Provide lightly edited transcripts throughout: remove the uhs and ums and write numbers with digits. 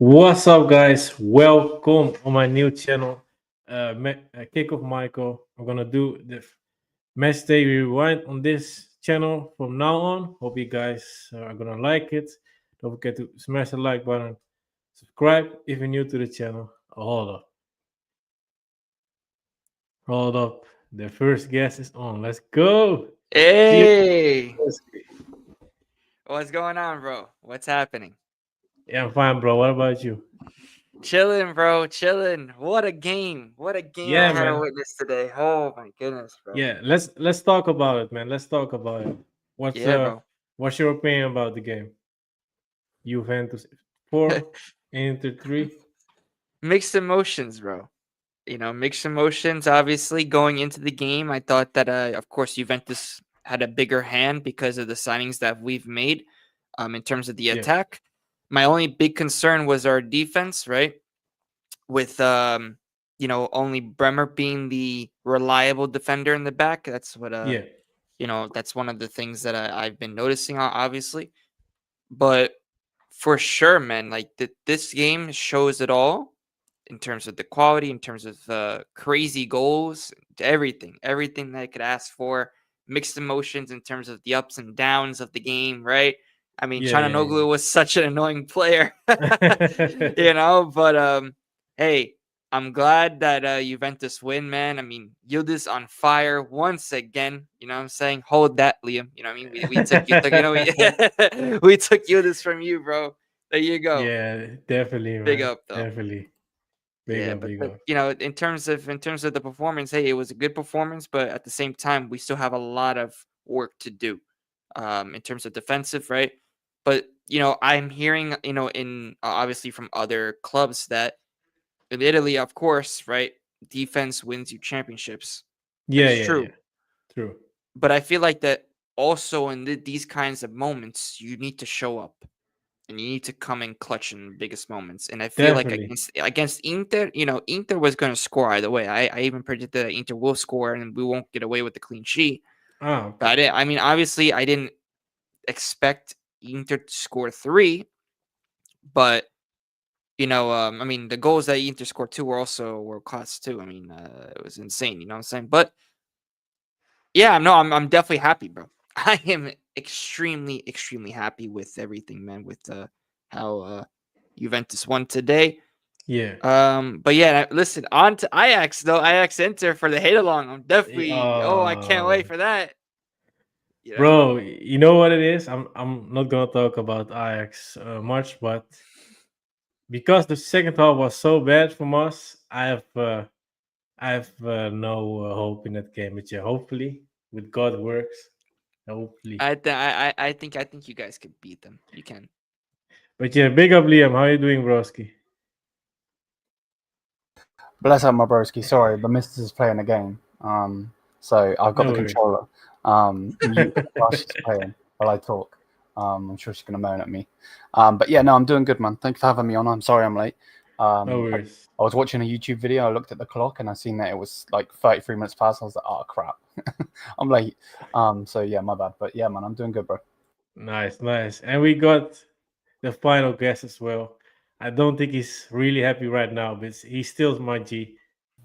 What's up, guys? Welcome on my new channel, Kickoff Michael. I'm gonna do the Matchday Rewind on this channel from now on. Hope you guys are gonna like it. Don't forget to smash the like button, subscribe if you're new to the channel. Hold up. The first guest is on. Let's go. Hey, what's going on, bro? What's happening? Yeah, I'm fine, bro. What about you? Chilling, bro. Chilling. What a game! What a game I Yeah, had to man. witness today. Oh my goodness, bro. Yeah, let's talk about it, man. Let's talk about it. What's Yeah, bro. what's your opinion about the game? Juventus 4, Inter 3. Mixed emotions, bro. Mixed emotions. Obviously, going into the game, I thought that, of course, Juventus had a bigger hand because of the signings that we've made, in terms of the Yeah. attack. My only big concern was our defense, right? With only Bremer being the reliable defender in the back. That's what Yeah. that's one of the things that I've been noticing, obviously. But for sure, man, like this game shows it all in terms of the quality, in terms of crazy goals, everything that I could ask for. Mixed emotions in terms of the ups and downs of the game, right? I mean, Yeah. Chananoglu was such an annoying player, Yeah. but hey, I'm glad that Juventus win, man. I mean, Yildiz on fire once again. You know what I'm saying? Hold that, Liam. You know what I mean? We took we took Yildiz from you, bro. There you go. Yeah, definitely, Big man. up, though. Definitely. Big Yeah, up, but big up. in terms of the performance, hey, it was a good performance, but at the same time, we still have a lot of work to do, in terms of defensive, right? But I'm hearing, in obviously from other clubs that in Italy, of course, right, defense wins you championships. Yeah, It's yeah, true, yeah. True. but I feel like that also in these kinds of moments, you need to show up and you need to come in clutch in the biggest moments. And I feel like Definitely. against Inter, Inter was going to score either way. I even predicted that Inter will score and we won't get away with the clean sheet. Ah, But okay. I mean, obviously, I didn't expect Inter to score three, but I mean, the goals that Inter scored too were also world class too. I mean, it was insane. You know what I'm saying? But yeah, no, I'm definitely happy, bro. I am extremely happy with everything, man. With how Juventus won today. Yeah. But yeah, listen, on to Ajax though. Ajax Inter for the hate along. I'm definitely. Oh, I can't wait for that. You know. Bro, you know what it is? I'm not gonna talk about Ajax much, but because the second half was so bad from us, I have no hope in that game. But yeah, hopefully, with God works, hopefully. I think you guys could beat them. You can. But yeah, big up Liam. How you doing, broski? Bless up, my broski. Sorry, the missus is playing a game. So I've got No the worries. controller mute while she's playing while I talk. I'm sure she's gonna moan at me. But yeah, no, I'm doing good, man. Thanks for having me on. I'm sorry I'm late. No worries. I was watching a YouTube video. I looked at the clock and I seen that it was like 33 minutes past. I was like, oh crap, I'm late. So yeah, my bad. But yeah, man, I'm doing good, bro. Nice, nice. And we got the final guest as well. I don't think he's really happy right now, but he's still my G.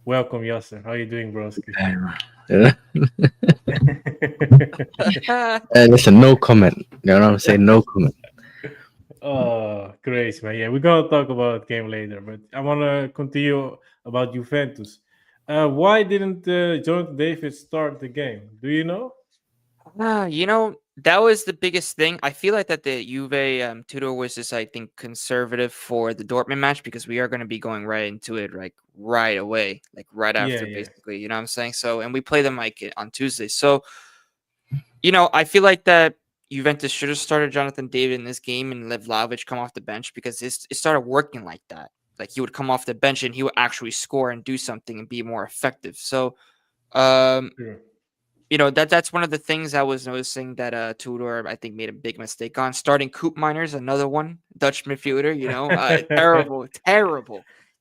Welcome, Yasser. How you doing, broski? Yeah. Listen, no comment. You know what I'm saying? No comment. Oh, great, man. Yeah, we're gonna talk about that game later, but I wanna continue about Juventus. Why didn't Jonathan David start the game? Do you know? That was the biggest thing. I feel like that the Juve tutor was just, I think, conservative for the Dortmund match because we are going to be going right into it, like right away, like right Yeah, after, yeah. basically. You know what I'm saying? So, and we play them like on Tuesday. So, I feel like that Juventus should have started Jonathan David in this game and let Vlahovic come off the bench because it started working like that. Like he would come off the bench and he would actually score and do something and be more effective. So, um, Sure. that's one of the things I was noticing that Tudor, I think, made a big mistake on. Starting Coop Miners, another one, Dutch midfielder,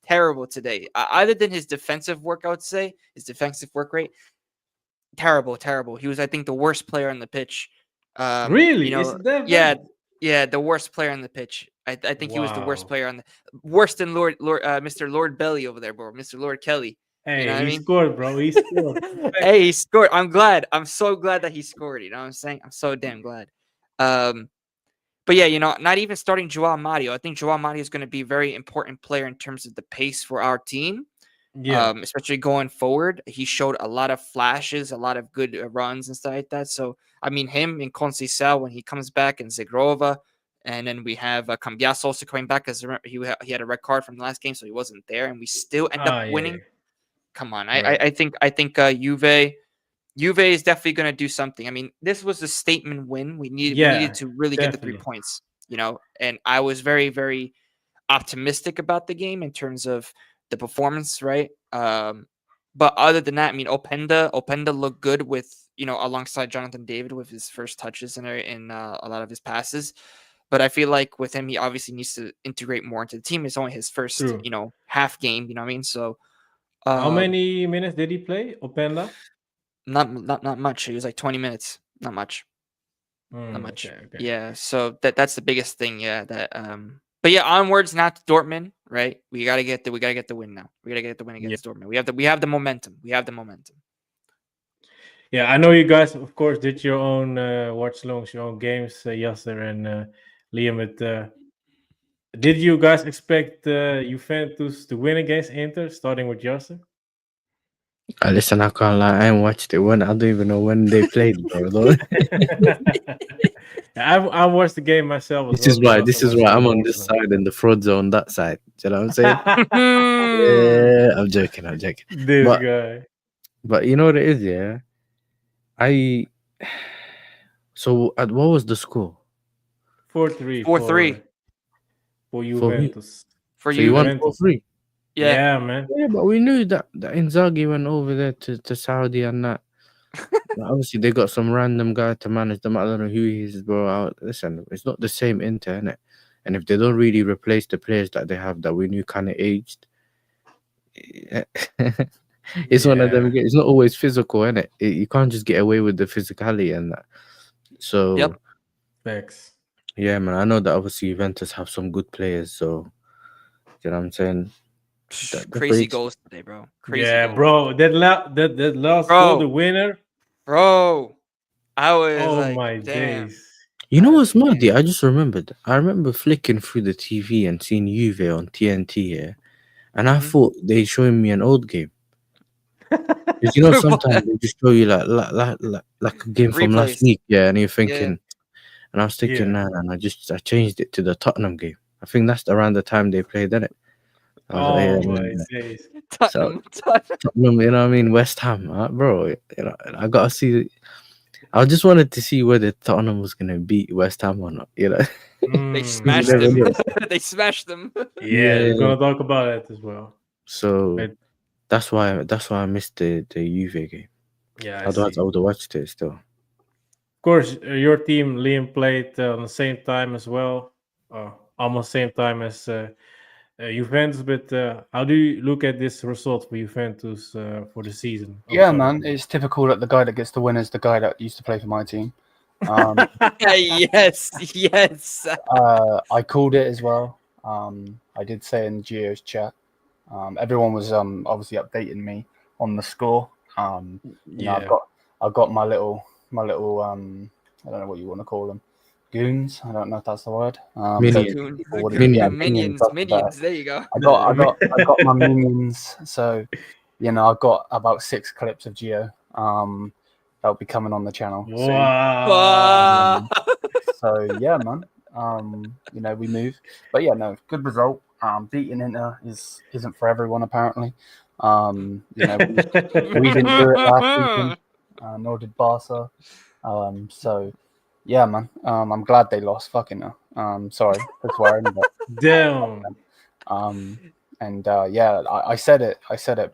terrible today. Other than his defensive work, I would say, his defensive work rate, terrible. He was, I think, the worst player on the pitch. Really? Is it that Yeah, bad? yeah, the worst player on the pitch. I think he was the worst Wow. player worse than Mr. Lord Belly over there, bro. Mr. Lord Kelly. Hey, You know what I he mean? scored, bro. He scored. Hey, he scored. I'm glad. I'm so glad that he scored. You know what I'm saying? I'm so damn glad. But yeah, not even starting Joao Mario. I think Joao Mario is going to be a very important player in terms of the pace for our team. Yeah. Especially going forward. He showed a lot of flashes, a lot of good runs and stuff like that. So, I mean, him and Conceição when he comes back, and Zegrova, and then we have Cambiasso also coming back because he had a red card from the last game, so he wasn't there, and we still end up winning. Yeah. Come on, Right. I think Juve is definitely going to do something. I mean, this was a statement win. We needed to really get the 3 definitely. points, and I was very, very optimistic about the game in terms of the performance, right? But other than that, I mean, Openda looked good with, alongside Jonathan David with his first touches in a lot of his passes. But I feel like with him, he obviously needs to integrate more into the team. It's only his first, True. half game. You know what I mean? So How many minutes did he play, Openda? not much. It was like 20 minutes. Not much. Not much. Okay. Yeah. So that's the biggest thing. Yeah. But yeah, onwards now to Dortmund, right? We gotta get the win now. We gotta get the win against Dortmund. We have the momentum. Yeah, I know you guys, of course, did your own watch longs, your own games, Yasser and Liam. Did you guys expect Juventus to win against Inter, starting with Yasser? Listen, I can't lie. I ain't watched it. I don't even know when they played, bro. I watched the game myself. This is why I'm on this side and the fraud zone that side. Do you know what I'm saying? Yeah, I'm joking. This guy. But you know what it is, yeah? So what was the score? 4-3. 4-3 for Juventus. For so you won Juventus. 4-3. Yeah, man. Yeah, but we knew that Inzaghi went over there to Saudi and that. Obviously, they got some random guy to manage them. I don't know who he is, bro. Listen, it's not the same Inter, innit? And if they don't really replace the players that they have that we knew kind of aged, it's one of them. It's not always physical, innit? You can't just get away with the physicality and that. So, Thanks. Yeah, man. I know that obviously Juventus have some good players, so you know what I'm saying. Crazy goals today, bro. Crazy bro. That last goal, the winner. Bro, I was my damn. days. You know what's mad? I just remembered. I remember flicking through the TV and seeing Juve on TNT here, and I thought they showing me an old game. Because sometimes they just show you like a game from last week, and you're thinking, and I was thinking, nah, I changed it to the Tottenham game. I think that's around the time they played, didn't it? My days. Tottenham. Tottenham, you know what I mean? West Ham, bro. I gotta see. I just wanted to see whether Tottenham was gonna beat West Ham or not. They smashed them. They smashed them. Yeah, we're gonna talk about it as well. So that's why I missed the Juve game. Yeah, otherwise I would have watched it still. Of course, your team, Liam, played on the same time as well, almost same time as Juventus. But how do you look at this result for Juventus for the season? Yeah, man, it's typical that the guy that gets the win is the guy that used to play for my team. Yes. I called it as well. I did say in Gio's chat. Everyone was obviously updating me on the score. I've got my little I don't know what you want to call them, goons. I don't know if that's the word. Minions. There you go. I got my minions. So, I've got about 6 clips of Gio. That'll be coming on the channel. Wow. So yeah, man. We move, but yeah, no, good result. Beating Inter isn't for everyone apparently. We didn't do it last weekend, nor did Barca. So yeah, man. I'm glad they lost. Fucking hell. Sorry for swearing, but damn. I said it.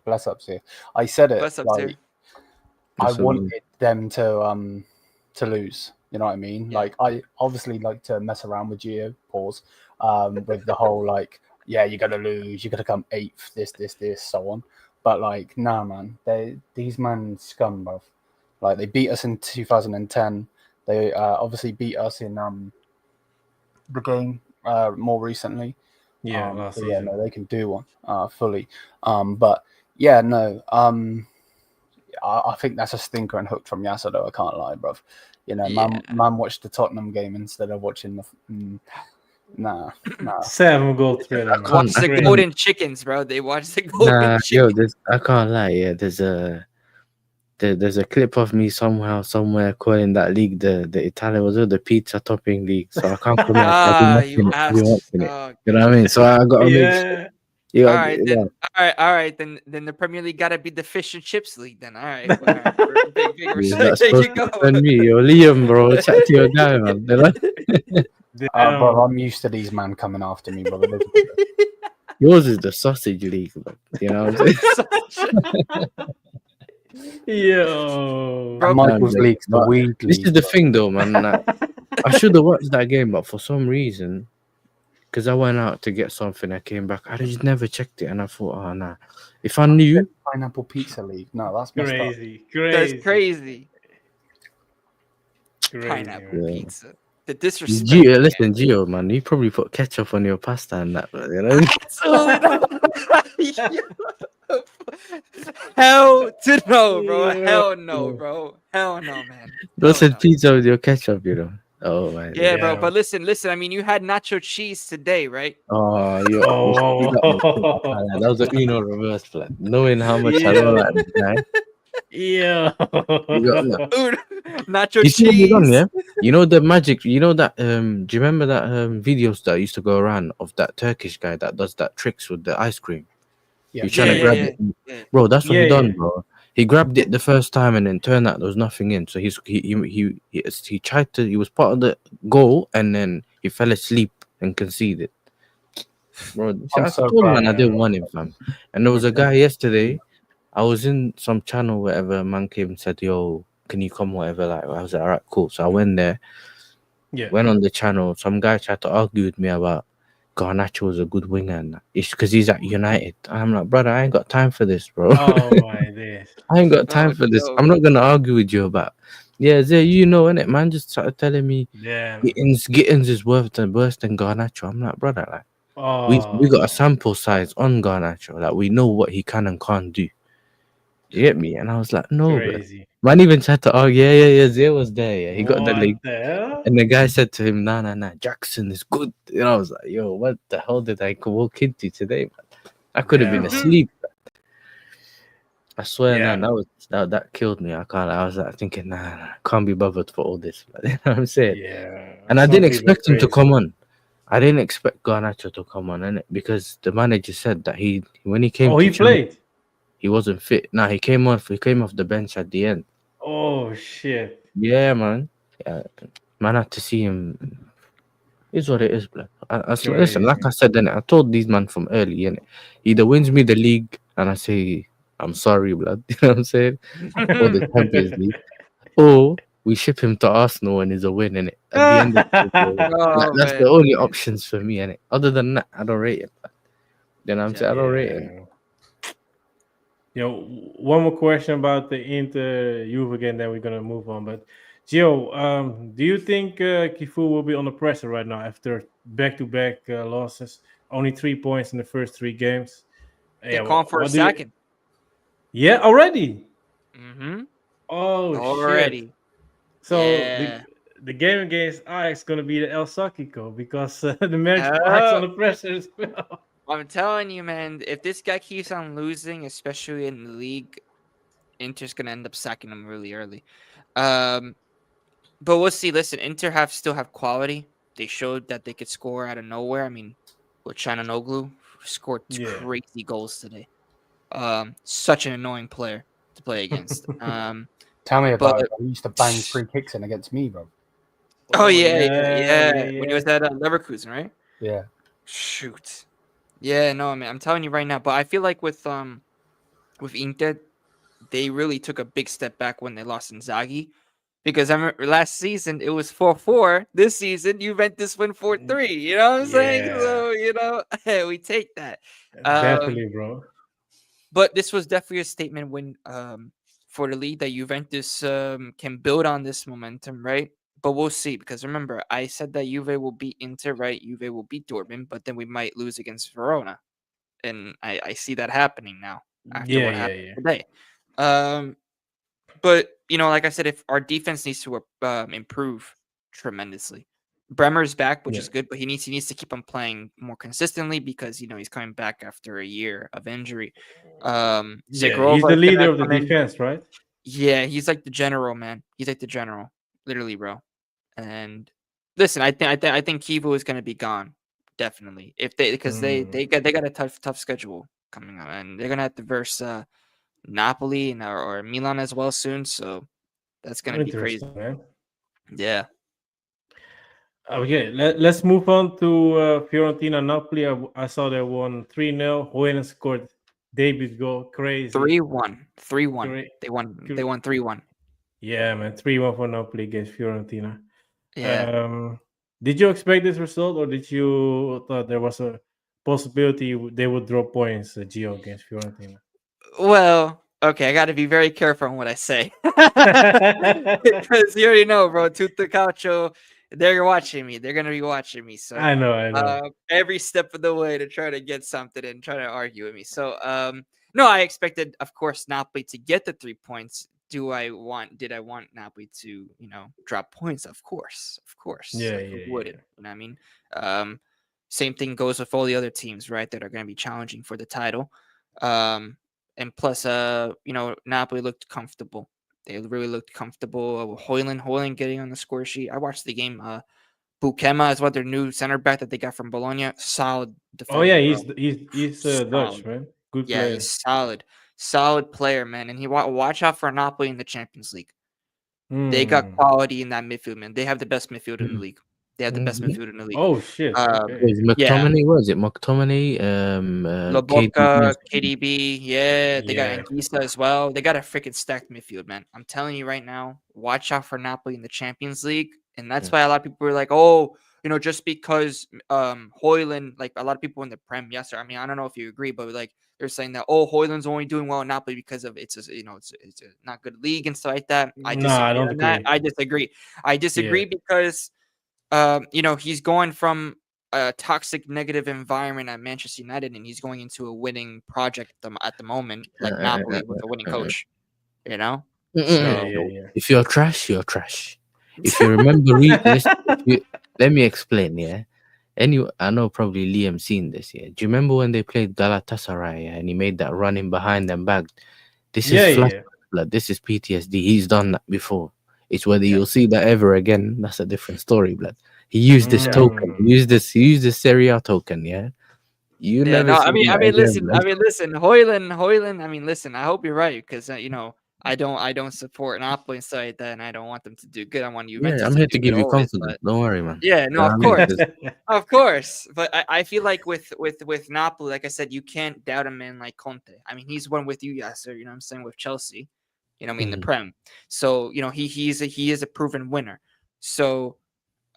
Bless up to you. I said it. Bless up like, to I wanted them to lose. You know what I mean? Yeah. Like, I obviously like to mess around with Gio, with the whole like, yeah, you're gonna lose, you're gonna come 8th, this, so on. But like, nah, man, these men scum, bro. Like, they beat us in 2010. They obviously beat us in the game more recently. Yeah, last so yeah, season. no, they can do one fully. But yeah, no. I think that's a stinker and hooked from Yasser, though. I can't lie, bruv. You know, Yeah. man watched the Tottenham game instead of watching the. Nah. 7-goal thriller, man. Watch the Crazy. golden chickens, bro. They watch the golden Nah, chickens. I can't lie. Yeah, there's a clip of me somewhere calling that league the Italian was the pizza topping league. So I can't come out. I've been You watching it. I've been asked. watching it. Oh, You know what I mean? So I gotta make sure. Yeah. You all know, right, then. All right. Then the Premier League gotta be the fish and chips league. Then all right. Big You're respect. not There supposed you to go. send me. Yo, Liam, bro. Chat to your guy, man. You know? Damn. Bro, I'm used to these man coming after me, brother. Yours is the sausage league, man. You know what I'm saying? Yo. Bro, Michael's Nah, league's the but weed This league. is the bro. thing, though, man. Like, I should have watched that game, but for some reason, because I went out to get something, I came back. I just never checked it, and I thought, oh nah. If I knew, Pineapple Pizza League. No, that's messed up. Crazy. that's crazy. Crazy, Pineapple man. Yeah. pizza. The disrespect. Gio, listen, Gio, man, you probably put ketchup on your pasta and that, you know? Absolutely not. Hell to no, bro. Yeah. Hell no, bro. Hell no, man. Don't Hell said no. pizza with your ketchup, you know? Oh, man. Yeah, bro. Yeah. But listen. I mean, you had nacho cheese today, right? Oh, you Oh. that was a Uno reverse plan. Knowing how much I don't like this guy. Yeah. You got that. Dude, nacho You told me wrong, cheese. yeah? You know the magic, you know that do you remember that videos that used to go around of that Turkish guy that does that tricks with the ice cream? Yeah. You're trying to Yeah, grab yeah, it. yeah. Bro, that's what he Yeah, done, yeah. bro. He grabbed it the first time and then turned out there was nothing in. So he tried to, he was part of the goal and then he fell asleep and conceded. Bro, see, I'm I so told proud man I of didn't want him, fam. And there was a guy yesterday. I was in some channel wherever a man came and said, "Yo, can you come?" Whatever. Like I was like, "All right, cool." So I went there, Yeah. went on the channel. Some guy tried to argue with me about Garnacho was a good winger, and that. It's because he's at United. I'm like, brother, I ain't got time for this, bro. Oh my days. I ain't got time Oh, for this. no. I'm not gonna argue with you about. Yeah, Zay, you know, innit? Man just started telling me Damn. Gittins is worse than Garnacho. I'm like, brother, like Oh. we got a sample size on Garnacho. Like we know what he can and can't do. You get me? And I was like, no, bro. Crazy. Man even tried to argue, yeah, Zay was there. Yeah, he got the What league. the hell? And the guy said to him, nah, Jackson is good. And I was like, yo, what the hell did I walk into today, man? I could have been Yeah. asleep. I swear, Yeah. man, that killed me. I was like thinking, nah, can't be bothered for all this. Man. You know what I'm saying? Yeah. And I Some didn't people are expect him to crazy. come on. I didn't expect Garnacho to come on, innit? Because the manager said that when he came Oh, to he Chelsea, played. he wasn't fit. Nah, he came off the bench at the end. Oh shit. Yeah, man. Yeah, man, I had to see him. Is what it is, blood. Listen, Crazy. like I said, then I told these man from early, innit? Either wins me the league, and I say I'm sorry, blood. You know what I'm saying? Or the Champions League, or we ship him to Arsenal and it's a win, innit? At the end of the day, Oh, that's man. the only options for me, innit? Other than that, I don't rate it. Blood. You know what I'm saying? I don't rate it. Yeah. Yo, one more question about the Inter Juve again, then we're gonna move on. But Gio, do you think Kifu will be under pressure right now after back-to-back losses? Only 3 points in the first 3 games. They're calling for a what do you- second. Yeah, already. Mm-hmm. Oh shit. Already. So Yeah. the game against Ajax is gonna be the El Sakiko because the match Oh. Ajax under pressure as well. I'm telling you, man, if this guy keeps on losing, especially in the league, Inter's gonna end up sacking him really early. But we'll see. Listen, Inter still have quality. They showed that they could score out of nowhere. I mean, with Chananoglu scored Yeah. crazy goals today. Such an annoying player to play against. Tell me about But- it. He used to bang free kicks in against me, bro. Oh yeah. When he was yeah. at Leverkusen, right? Yeah. Shoot. Yeah, no, man. I'm telling you right now. But I feel like with Inter, they really took a big step back when they lost Inzaghi. Because I remember last season it was 4-4. This season, Juventus win 4-3. You know what I'm saying? Yeah. So, we take that. Definitely, bro. But this was definitely a statement when for the league that Juventus can build on this momentum, right? but we'll see. Because remember, I said that Juve will beat Inter, right? Juve will beat Dortmund, but then we might lose against Verona, and I see that happening now after what happened today. But like I said, if our defense needs to improve tremendously. Bremer's back, which is good, but he needs to keep on playing more consistently because he's coming back after a year of injury. He's Zagrova the is leader gonna of the come in. defense, right? Yeah, he's like the general, man. He's like the general, literally, bro. And listen, I think Kivu is gonna be gone, definitely. Because they got a tough schedule coming up, and they're gonna have to verse Napoli and or Milan as well soon. So that's gonna be crazy, man. Yeah. Okay, let's move on to Fiorentina Napoli. I saw they won 3-0. Hoyland scored debut goal. Crazy. 3-1. 3-1. They won 3-1. Yeah, man. 3-1 for Napoli against Fiorentina. Yeah. Did you expect this result, or did you thought there was a possibility they would draw points, Gio, against Fiorentina? Well, okay, I got to be very careful on what I say. Because you already know, bro. Tutto Calcio, they're watching me. They're going to be watching me. So I know. Every step of the way to try to get something and try to argue with me. So, no, I expected, of course, Napoli to get the 3 points. Did I want Napoli to, drop points? Of course. Yeah, Who wouldn't? You know what I mean? Same thing goes with all the other teams, right? That are going to be challenging for the title. And plus, Napoli looked comfortable. They really looked comfortable. Hoyland getting on the score sheet. I watched the game. Bukema is what their new center back that they got from Bologna. Solid defender. Oh yeah, he's Dutch, man. Good player. He's solid player, man. And he watch out for Napoli in the Champions League. They got quality in that midfield, man. They have the best midfield in the league. They have the best midfield in the league. Oh shit! McTominay, what is it? McTominay, Lobotka, KDB, they got Anguissa as well. They got a freaking stacked midfield, man. I'm telling you right now, watch out for Napoli in the Champions League, and that's why a lot of people were like, "Oh, just because Hoyland, like a lot of people in the Prem, Yasser. I mean, I don't know if you agree, but like they're saying that Hoyland's only doing well in Napoli because of it's a not good league and stuff like that. I disagree. I disagree because he's going from a toxic, negative environment at Manchester United, and he's going into a winning project at the moment, like Napoli with a winning coach. So, if you're trash, you're trash. If you remember, let me explain. Yeah, I know probably Liam seen this. Yeah, do you remember when they played Galatasaray and he made that running behind and back? This is blood. This is PTSD. He's done that before. It's whether you'll see that ever again. That's a different story, blood. He used this token. He used this Serie A token. Yeah. Listen, Hoyland. I mean, listen. I hope you're right because I don't support Napoli and stuff like that, and I don't want them to do good. I want Juventus. Yeah, I'm here to give you confidence. Don't worry, man. Yeah, no, of course, of course. But I feel like with Napoli, like I said, you can't doubt a man like Conte. I mean, he's one with you, Yasser. You know what I'm saying, with Chelsea. In the Prem. So, he is a proven winner. So,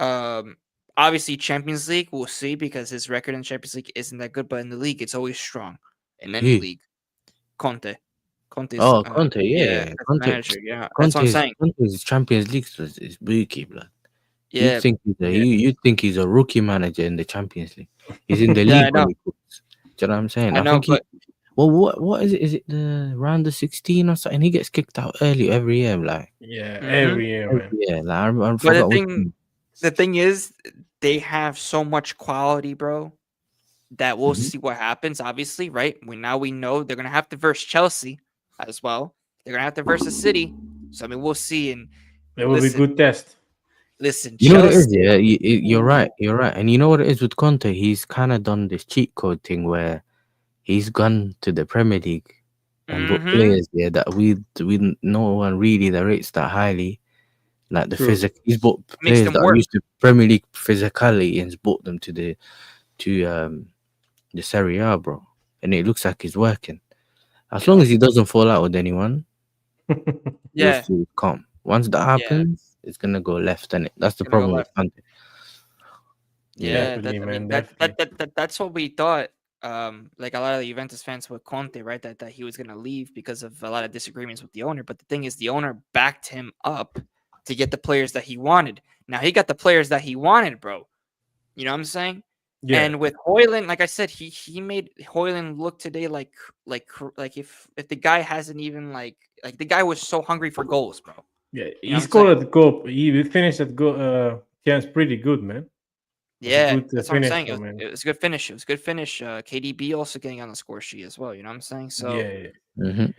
obviously Champions League, we'll see because his record in Champions League isn't that good, but in the league, it's always strong. In any league. Conte. Conte, yeah. Manager, yeah. That's what I'm saying. Conte's Champions League is bookie, blood. Yeah. You think he's a rookie manager in the Champions League. He's in the league when he cooks. Do you know what I'm saying? I know, well, what is it? Is it the round of 16 or something? He gets kicked out early every year, like. Yeah, every year, man. Yeah, like I forgot. The thing is, they have so much quality, bro, that we'll see what happens. Obviously, right? We know they're gonna have to verse Chelsea as well. They're gonna have to verse the City. So I mean, we'll see. And it will be a good test. Listen, you know what it is? Yeah, you're right. And you know what it is with Conte? He's kind of done this cheat code thing where he's gone to the Premier League and brought players there that we no one really that rates that highly. Like the physical, he's bought players that are used to Premier League physicality and brought them to the Serie A, bro. And it looks like he's working. As long as he doesn't fall out with anyone, yeah, calm. Once that happens, it's gonna go left, and that's the problem with Conte. Yeah, that's what we thought. Like a lot of the Juventus fans with Conte, right? That he was gonna leave because of a lot of disagreements with the owner. But the thing is, the owner backed him up to get the players that he wanted. Now he got the players that he wanted, bro. You know what I'm saying? Yeah. And with Højlund, like I said, he made Højlund look today like if the guy hasn't even like the guy was so hungry for goals, bro. Yeah, You know he what I'm scored at goal. He finished at goal. Chance pretty good, man. Yeah, Good, that's what I'm saying. finisher, man. It was a good finish. It was a good finish. KDB also getting on the score sheet as well. You know what I'm saying? So Yeah. Mhm.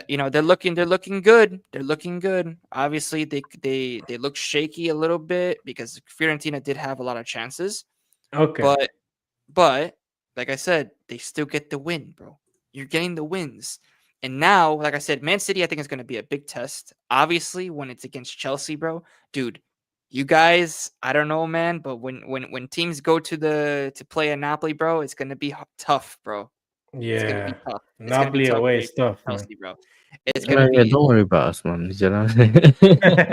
you know, they're looking good. They're looking good. Obviously, they look shaky a little bit because Fiorentina did have a lot of chances. Okay. But like I said, they still get the win, bro. You're getting the wins. And now, like I said, Man City, I think is going to be a big test. Obviously, when it's against Chelsea, bro, dude, you guys, I don't know, man, but when teams go to play at Napoli, bro, it's going to be tough, bro. It's going to be Yeah. tough. It's going to be Napoli tough away for is tough, man. Chelsea, bro. It's going to Yeah, be don't worry about us, man. You know what I'm saying?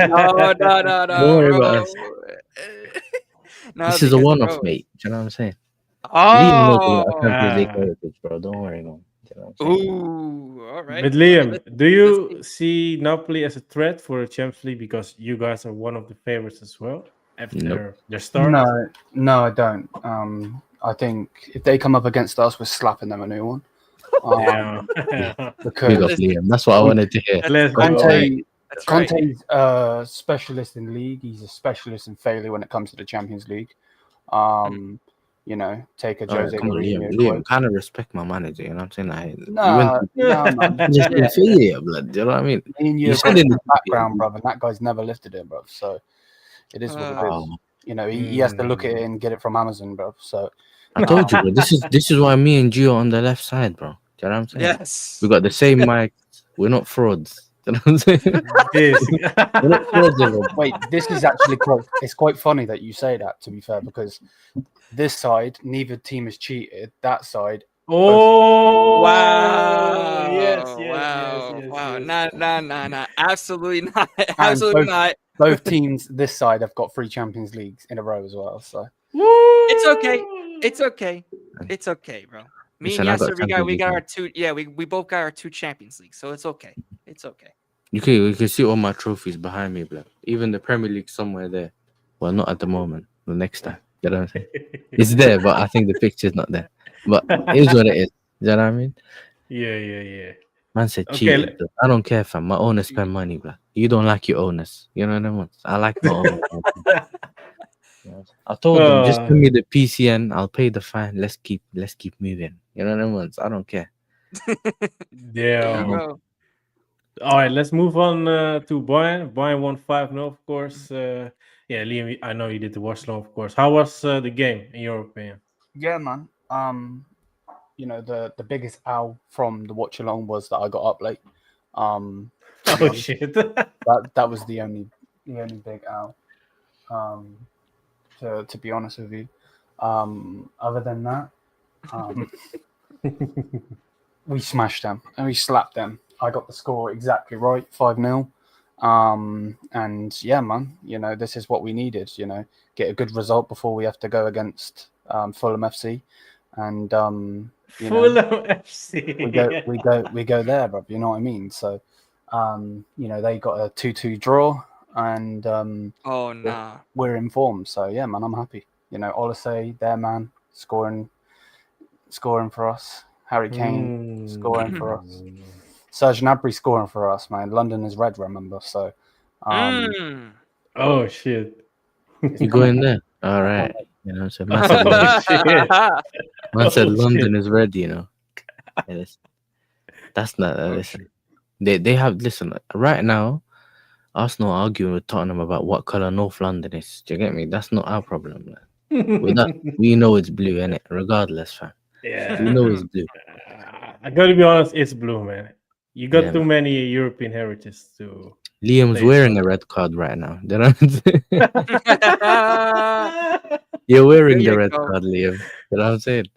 no, Don't worry bro. about us. No, This is a because, one-off, bro. mate. You know what I'm saying? Liam knows Oh, about Champions League Ah. heritage, bro. Don't worry, man. You know what I'm saying? ooh, all right. But all Liam, right, do let's you see. see Napoli as a threat for the Champions League because you guys are one of the favorites as well after Nope. their start? No, I don't. I think if they come up against us, we're slapping them a new one. Yeah. Because Big up, Liam. That's what I wanted to hear. Let's go. That's right. Conte, That's right. Conte's a specialist in league. He's a specialist in failure when it comes to the Champions League. You know, take a All right, Jose come on, Liam. Mourinho Liam, quote. kind of respect my manager. You know what I'm saying? You went No, to man. just Yeah, failure, blood. You know what I mean? me and you You have said got in the a background, brother, and that guy's never lifted it, bro. So it is what it is. Oh, You know, he has to look at it and get it from Amazon, bro. So I told you, bro. This is why me and Gio are on the left side, bro. Do you know what I'm saying? Yes. We got the same mic. We're not frauds. Do you know what I'm saying? This. We're not frauds, everyone. wait, this is actually quite funny that you say that, to be fair, because this side, neither team has cheated. That side, Oh Wow. Yes, Wow. yes. Nah. Absolutely not. and Absolutely not. both teams this side have got 3 Champions Leagues in a row as well. So It's okay. It's okay. It's okay, bro. Me Listen, and I got Yasser, Champions we League, got man. our two. Yeah, we both got our 2 Champions Leagues, so it's okay. It's okay. You can see all my trophies behind me, blood. Even the Premier League somewhere there. Well, not at the moment. The next time. You know what I'm saying? It's there, but I think the picture's not there. But it is what it is. You know what I mean? Yeah. Man said Okay, cheated. Blood. I don't care, fam. My owners spend money, blood. You don't like your owners. You know what I mean? I like my owners. I told them just give me the PCN. I'll pay the fine. Let's keep moving. You know what I mean? I don't care. Yeah. Bro. All right, let's move on to Bayern. Bayern won 5-0, of course. Yeah, Liam, I know you did the watch along, of course. How was the game, in your opinion? yeah, man. You know, the biggest owl from the watch along was that I got up late. To be Oh, honest. shit. That was the only big owl. To be honest with you. Other than that, we smashed them and we slapped them. I got the score exactly right, 5-0. And yeah, man, you know, this is what we needed, you know, get a good result before we have to go against Fulham FC. And you know, Fulham FC. we go there, bro. You know what I mean? So you know, they got a 2-2 draw and Oh nah. we're in form. So yeah, man, I'm happy. You know, Oliseh, their man, scoring for us. Harry Kane scoring for us. Serge Gnabry scoring for us, man. London is red, remember? So Oh, shit. it's You go in there. All right. You know what I'm saying? Oh, shit. Man said Oh, London shit. is red, you know. Yeah, that's not Oh, listen. shit. They have listen right now. Arsenal are arguing with Tottenham about what color North London is. Do you get me? That's not our problem. Man. With us, we know it's blue, innit? Regardless, fam. Yeah. We know it's blue. I gotta be honest, it's blue, man. You got Yeah, too man. many European heritages to. Liam's Say wearing so. a red card right now. You know what I'm saying? You're wearing There the you red go. card, Liam. You know what I'm saying?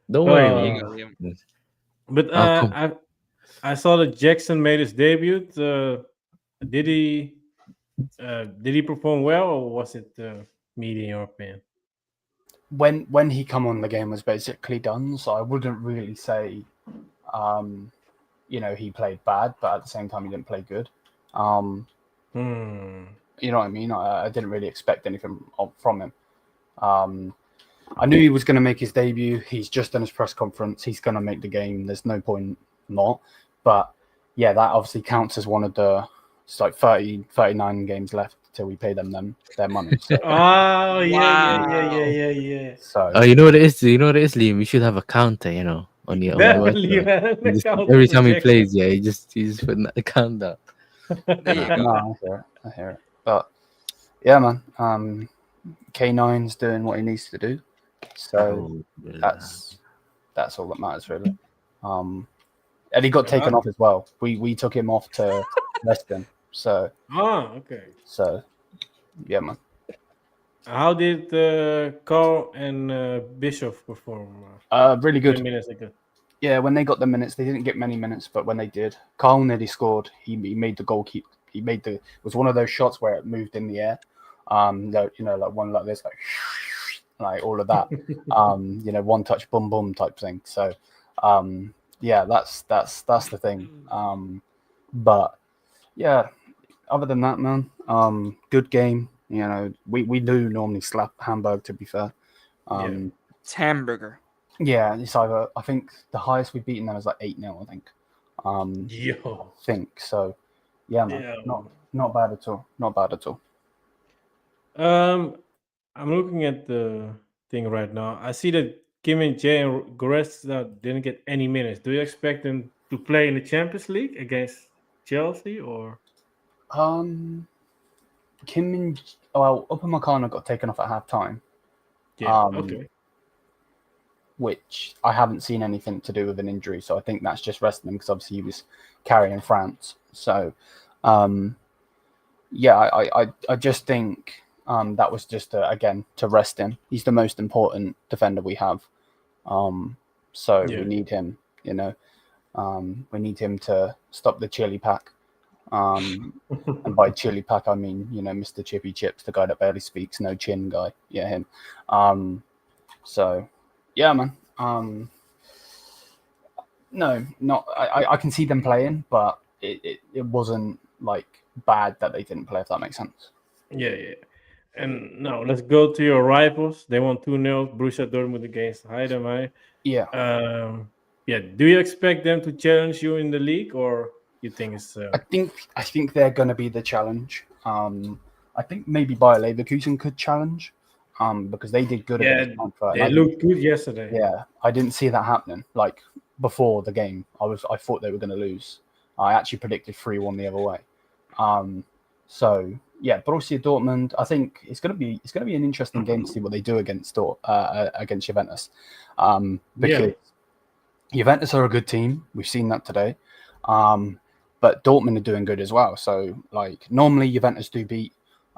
Don't There worry, you man. go, Liam. But Come. I saw that Jackson made his debut. Did he perform well, or was it medium, in your opinion? when he come on, the game was basically done. So I wouldn't really say, you know, he played bad, but at the same time, he didn't play good. You know what I mean? I didn't really expect anything from him. I knew he was going to make his debut. He's just done his press conference. He's going to make the game. There's no point not. But yeah, that obviously counts as one of the. It's like 39 games left till we pay them their money. So, Oh yeah. so Oh, you know what it is? You know what it is, Liam? You should have a counter, on your Definitely, website. man. You just- Count every time he projection. plays, you just put the countdown. There you go. no, I hear it. But yeah, man. K9's doing what he needs to do. So that's all that matters, really. And he got taken off as well. We took him off to rest him. So okay. So yeah, man. How did Carl and Bishop perform? Really 10 good. minutes ago. Yeah, when they got the minutes, they didn't get many minutes, but when they did, Carl nearly scored. He made the goal. It was one of those shots where it moved in the air. Like one like this, like all of that. One touch, boom, boom type thing. So, yeah, that's the thing. But yeah, other than that, man, good game. We do normally slap Hamburg, to be fair. It's hamburger. Yeah, it's either, I think the highest we've beaten them is like 8-0, I think. Yo. I think so. Yeah, man. Yeah. Not bad at all. Not bad at all. I'm looking at the thing right now. I see that Kim and Jay and Goretzka didn't get any minutes. Do you expect them to play in the Champions League against Chelsea or? Kim and Upamecano got taken off at halftime. Yeah. Okay. Which I haven't seen anything to do with an injury, so I think that's just resting him because obviously he was carrying France. So, yeah, I just think that was just again to rest him. He's the most important defender we have, so we need him. We need him to stop the chili pack. And by chili pack, I mean Mr. Chippy Chips, the guy that barely speaks, no chin guy. Yeah, him. So. Yeah, man. No, not. I can see them playing, but it wasn't like bad that they didn't play. If that makes sense. Yeah. And now let's go to your rivals. They won 2-0. Borussia Dortmund against Heidenheim. Yeah. Yeah. Do you expect them to challenge you in the league, or you think it's? I think they're going to be the challenge. I think maybe Bayer Leverkusen could challenge. Because they did good against Frankfurt. They looked good yesterday. Yeah, I didn't see that happening. Like before the game, I thought they were going to lose. I actually predicted 3-1 the other way. So yeah, Borussia Dortmund. I think it's going to be an interesting game to see what they do against Juventus. Because Juventus are a good team. We've seen that today. But Dortmund are doing good as well. So like normally Juventus do beat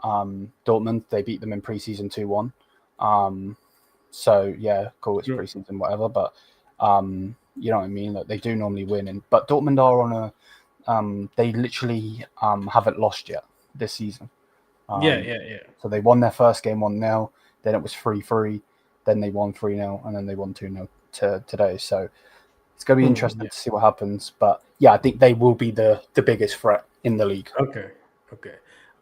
Dortmund. They beat them in preseason 2-1. So yeah, cool, it's preseason, whatever. But you know what I mean? Like, they do normally win, but Dortmund are on a they literally haven't lost yet this season. Yeah. So they won their first game 1-0, then it was 3-3, then they won 3-0, and then they won 2-0 today. So it's gonna be interesting to see what happens. But yeah, I think they will be the biggest threat in the league. Okay.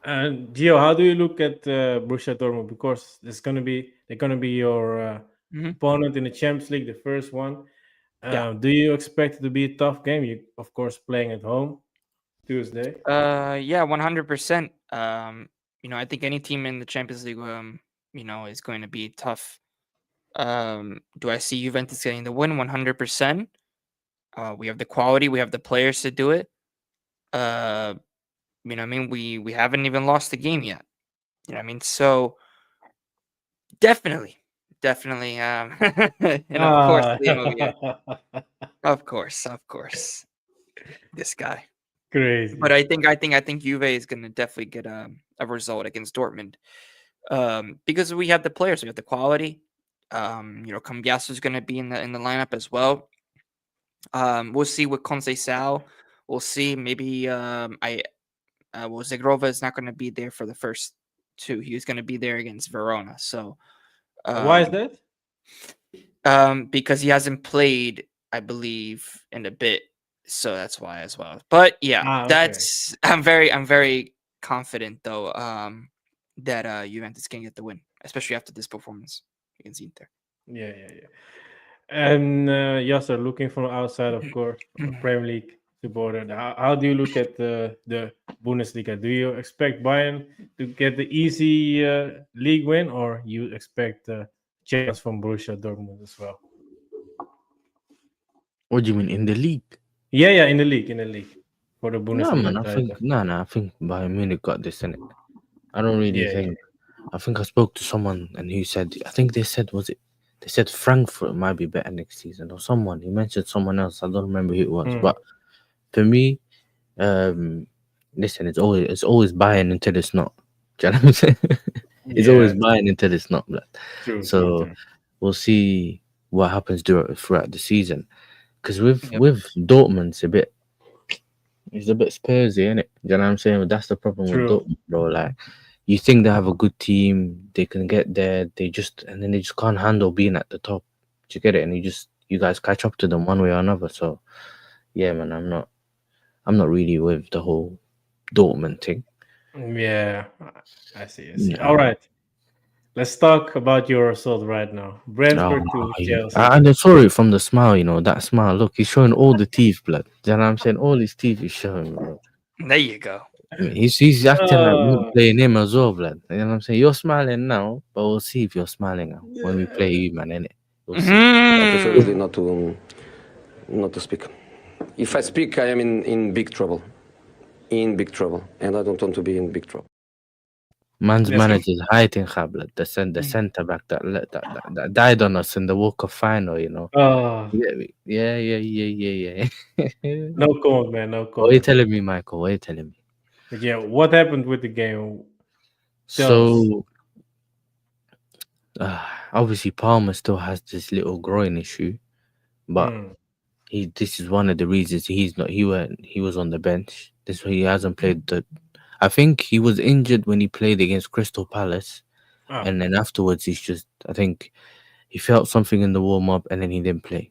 And Gio, how do you look at Borussia Dortmund? Because they're gonna be your opponent in the Champions League, the first one. Do you expect it to be a tough game? You, of course, playing at home Tuesday. Yeah, 100%. I think any team in the Champions League, is going to be tough. Do I see Juventus getting the win? 100%. We have the quality, we have the players to do it. We haven't even lost the game yet. So definitely. And of course, Liam, of course, this guy. Crazy. But I think Juve is going to definitely get a result against Dortmund, because we have the players, we have the quality. Yasser is going to be in the lineup as well. We'll see with Conceição. We'll see. Maybe Zagrova is not going to be there for the first two. He was going to be there against Verona. So why is that? Because he hasn't played, I believe, in a bit. So that's why as well. But yeah, okay. I'm very confident though that Juventus can get the win, especially after this performance against Inter. Yeah. And Yasser, looking from outside, of course, a Premier League supporter. How do you look at the Bundesliga? Do you expect Bayern to get the easy league win, or you expect a chance from Borussia Dortmund as well? What do you mean in the league? Yeah, in the league, for the No, Bundesliga man. I title. think I think Bayern Munich got this in it. I don't really Yeah. think. I think I spoke to someone and who said, I think they said, was it? They said Frankfurt might be better next season, or someone. He mentioned someone else. I don't remember who it was. Mm. But for me, listen, it's always Bayern until it's not. Do you know what I'm saying? It's always Bayern until it's not. Blood. True. We'll see what happens throughout the season. Because with Dortmund, it's a bit Spursy, isn't it? Do you know what I'm saying? That's the problem with Dortmund, bro. Like, you think they have a good team, they can get there, and then they just can't handle being at the top. Do you get it? And you guys catch up to them one way or another. So, yeah, man, I'm not really with the whole Dortmund thing. Yeah, I see. All right. Let's talk about your result right now. Brentford to Chelsea. And sorry from the smile, that smile. Look, he's showing all the teeth, blood. Do you know what I'm saying? All his teeth is showing, bro. There you go. He's acting like we're not playing him as well, blood. You know what I'm saying? You're smiling now, but we'll see if you're smiling when we play you, man, innit? We'll see. I prefer really not to speak. If I speak, I am in big trouble. In big trouble. And I don't want to be in big trouble. Man's manager's hiding blood. The centre back that died on us in the World Cup final, Oh. Yeah. No comment, man. No comment. What are you telling me, Michael? What are you telling me? But yeah, what happened with the game? So, obviously, Palmer still has this little groin issue, but this is one of the reasons he was on the bench. He hasn't played I think he was injured when he played against Crystal Palace, and then afterwards I think he felt something in the warm up, and then he didn't play.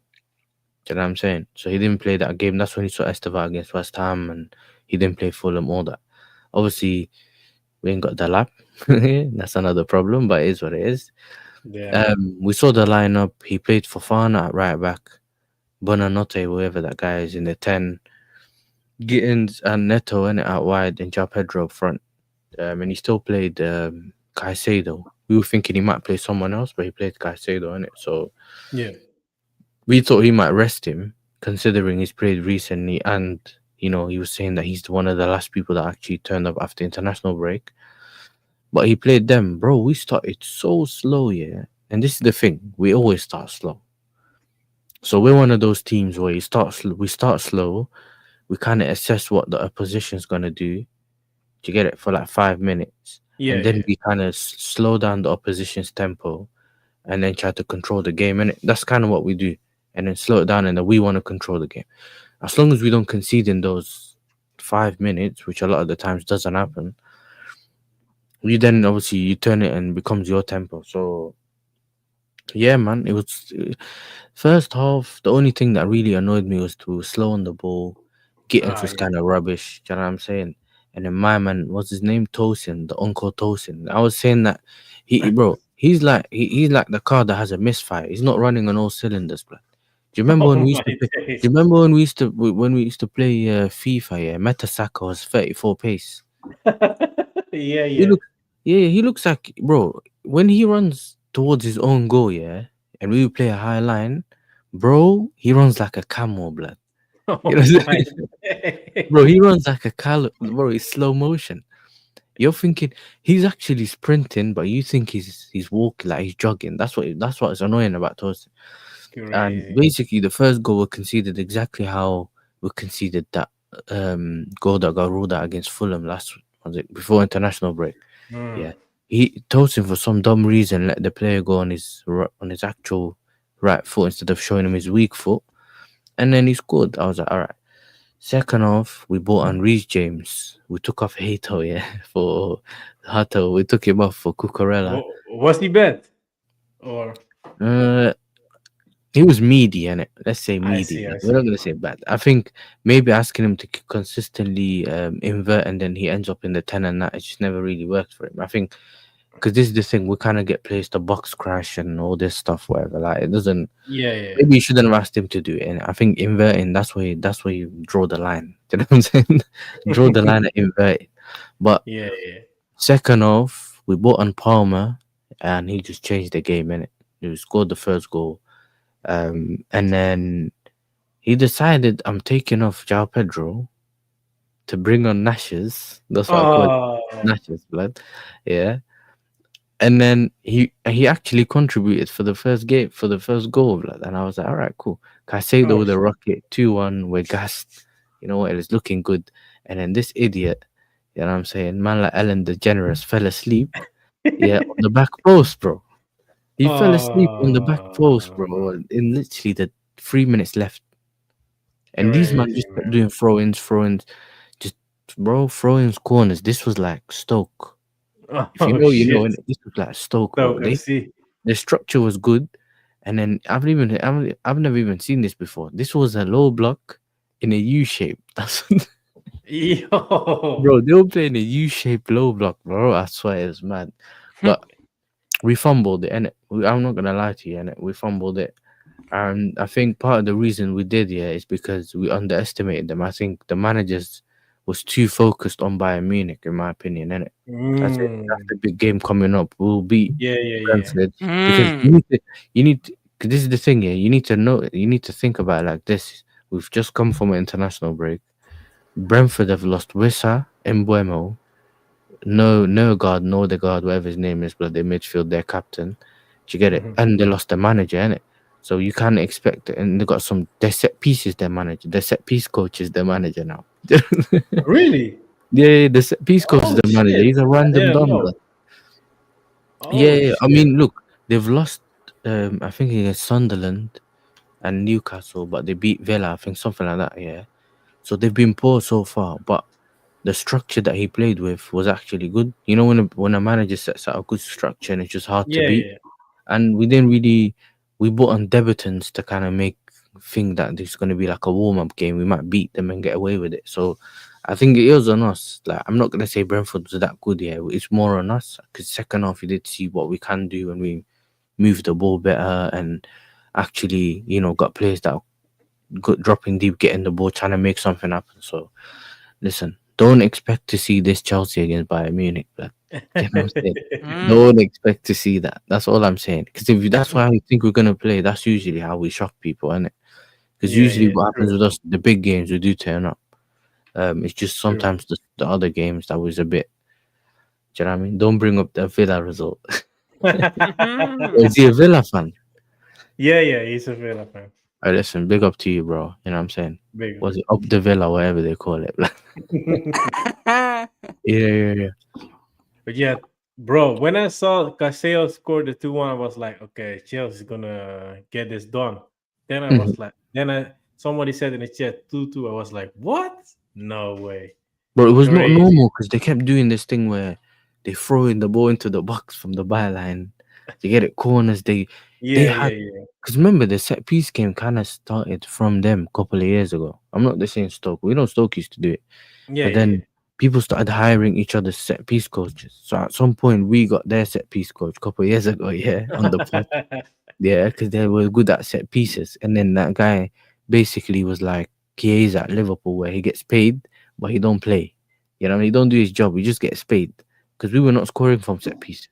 Do you know what I'm saying? So he didn't play that game. That's when he saw Esteva against West Ham, and he didn't play Fulham, all that. Obviously, we ain't got the lap. That's another problem, but it is what it is. Yeah. We saw the lineup. He played Fofana at right back, Bonanotte, whoever that guy is, in the 10. Gittins and Neto in it out wide, and João Pedro up front. And he still played Caicedo. We were thinking he might play someone else, but he played Caicedo in it. So yeah, we thought he might rest him, considering he's played recently, and he was saying that he's one of the last people that actually turned up after international break. But he played them, bro. We started so slow, yeah. And this is the thing: we always start slow. So we're one of those teams where we start slow. We kind of assess what the opposition's going to do to get it for like 5 minutes. And then we kind of slow down the opposition's tempo and then try to control the game. And that's kind of what we do. And then slow it down, and then we want to control the game. As long as we don't concede in those 5 minutes, which a lot of the times doesn't happen, you turn it and it becomes your tempo. So, yeah, man, it was first half. The only thing that really annoyed me was to slow on the ball. Gittins was kind of rubbish. Do you know what I'm saying? And then my man, what's his name? Tosin, the Uncle Tosin. I was saying that he's like the car that has a misfire. He's not running on all cylinders, bro. Do you remember when we used to play? Do you remember when we used to play FIFA? Yeah, Metasaka was 34 pace. yeah. He looks like, bro, when he runs towards his own goal, yeah, and we play a high line, bro, he runs like a camel, blood. You know what I'm saying? Bro, he runs like a bro, it's slow motion. You're thinking he's actually sprinting, but you think he's walking, like he's jogging. That's what's annoying about Tosin. And basically, the first goal was conceded exactly how we conceded that goal that got ruled out against Fulham before international break. Yeah, Tosin, for some dumb reason, let the player go on his actual right foot instead of showing him his weak foot. And then he scored. I was like, all right. Second half, we bought on Reece James. We took off Hato, for Hato. We took him off for Cucurella. Was he bad? Or he was meaty, and let's say I meaty. see. I We're not see. gonna say bad. I think maybe asking him to consistently invert and then he ends up in the 10 and that it just never really worked for him. I think because this is the thing, we kind of get placed the box crash and all this stuff, whatever. Like it doesn't. Yeah, yeah. Maybe you shouldn't have asked him to do it. And I think inverting, that's where you draw the line. Do you know what I'm saying? Draw the line at inverting. But Yeah, yeah. second off, we bought on Palmer, and he just changed the game. In it, he scored the first goal. And then he decided I'm taking off João Pedro to bring on Nash's. That's what I call it, Oh, Nash's blood. Yeah. And then he actually contributed for the first game, for the first goal, blood. And I was like, all right, cool. Caicedo Oh, with a shit. rocket, 2-1, we're gassed. You know what? It was looking good. And then this idiot, you know what I'm saying? Man like Ellen DeGeneres fell asleep. Yeah, on the back post, bro. He fell asleep on the back post, bro. In literally the 3 minutes left. And these man Crazy, just kept man. doing throw-ins, just bro, throw-ins, corners. This was like Stoke. If you Oh, know, you know. shit. And this was like Stoke, So bro. I see. The structure was good, and then I've never even seen this before. This was a low block in a U shape. That's Yo. bro. They were playing a U shaped low block, bro. I swear it's mad. But we fumbled it, and I'm not gonna lie to you, and we fumbled it. And I think part of the reason we did, yeah, is because we underestimated them. I think the managers was too focused on Bayern Munich, in my opinion, innit? I think that's the big game coming up. We'll beat Yeah, yeah, yeah. Brentford because cause this is the thing, yeah. You need to think about it like this. We've just come from an international break. Brentford have lost Wissa, Embuemo, no guard, no the guard, whatever his name is, but they midfield their captain. Do you get it? Mhm. And they lost their manager, innit? So you can't expect it. And they got their set pieces, their manager. Their set piece coach is their manager now. Really? Yeah, the set piece coach is Oh, the manager. shit. He's a I random didn't dumb. know. Blood. Oh, Yeah. I shit. mean, look, they've lost. I think against Sunderland and Newcastle, but they beat Villa. I think something like that. Yeah. So they've been poor so far, but the structure that he played with was actually good. You know, when a manager sets out a good structure and it's just hard to Yeah, beat. yeah. And we bought on debutants to kind of think that this is going to be like a warm-up game. We might beat them and get away with it. So I think it is on us. Like, I'm not going to say Brentford was that good here. It's more on us because second half, you did see what we can do when we move the ball better and actually, got players that are good, dropping deep, getting the ball, trying to make something happen. So listen, don't expect to see this Chelsea against Bayern Munich. But you know what I'm saying? Don't expect to see that. That's all I'm saying. Because if that's why I think we're gonna play, that's usually how we shock people, isn't it? Because Yeah, usually yeah, what happens true. with us, the big games, we do turn up. It's just True. sometimes the other games that was a bit. Do you know what I mean? Don't bring up the Villa result. Is he a Villa fan? Yeah, yeah. He's a Villa fan. Hey, listen, big up to you, bro. You know what I'm saying? Big. Was it up the Villa, whatever they call it? Yeah. But yeah, bro, when I saw Caseo score the 2-1, I was like, okay, Chelsea's gonna get this done. Then I was like, somebody said in the chat 2-2. I was like, what? No way. Bro, it was not Crazy. normal because they kept doing this thing where they throw in the ball into the box from the byline. They get it corners. They had because remember the set piece game kind of started from them a couple of years ago. I'm not just saying Stoke. We know Stoke used to do it. But then people started hiring each other's set piece coaches. So at some point we got their set piece coach a couple of years ago, on the pod. Yeah, because they were good at set pieces. And then that guy basically was like Chiesa at Liverpool where he gets paid but he don't play. You know, he don't do his job. He just gets paid because we were not scoring from set pieces.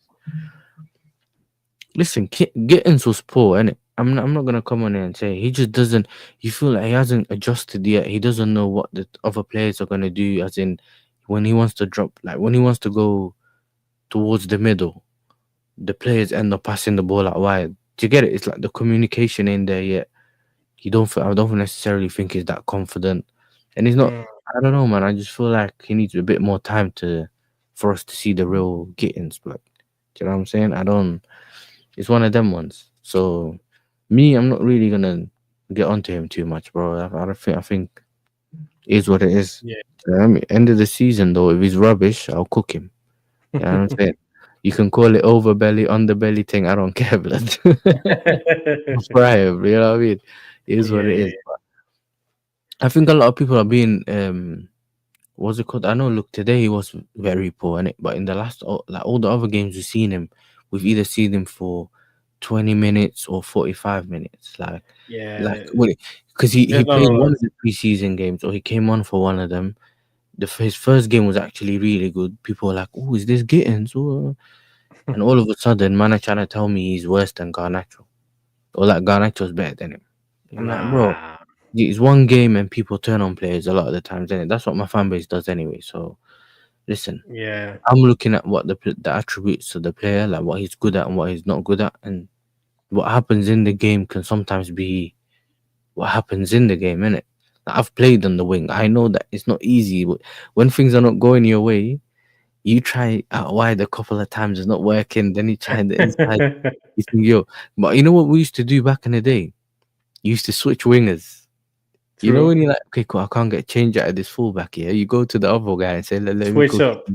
Listen, Gittins was poor, innit? I'm not gonna come on here and say he just doesn't. You feel like he hasn't adjusted yet. He doesn't know what the other players are gonna do. As in, when he wants to drop, like when he wants to go towards the middle, the players end up passing the ball out wide. Do you get it? It's like the communication in there yet. I don't necessarily think he's that confident, and he's not. I don't know, man. I just feel like he needs a bit more time for us to see the real Gittins. But do you know what I'm saying? It's one of them ones. So me, I'm not really gonna get onto him too much, bro. I think it is what it is. Yeah. End of the season though, if he's rubbish, I'll cook him. You know what I'm saying? You can call it overbelly, underbelly thing. I don't care, blood. Right, you know what I mean? It is what it Yeah, is. But I think a lot of people are being what's it called? I know. Look, today he was very poor, innit? But in the last, like all the other games we've seen him, we've either seen him for 20 minutes or 45 minutes. Like yeah. because he There's not played a one lot. of the preseason games, or he came on for one of them. His first game was actually really good. People were like, "Oh, is this Gittins?" Ooh. And all of a sudden, man, are trying to tell me he's worse than Garnacho, or like Garnacho's better than him. I'm like, bro, Nah. it's one game and people turn on players a lot of the times, and that's what my fan base does anyway. So listen, Yeah. I'm looking at what the attributes of the player, like what he's good at and what he's not good at, and what happens in the game can sometimes be what happens in the game, innit? Like, I've played on the wing. I know that it's not easy. But when things are not going your way, you try out wide a couple of times, it's not working. Then you try the inside. You think, yo, but you know what we used to do back in the day? You used to switch wingers. You know when True. you're like, okay, cool, I can't get change out of this fullback here. You go to the other guy and say, let me Switch go. up.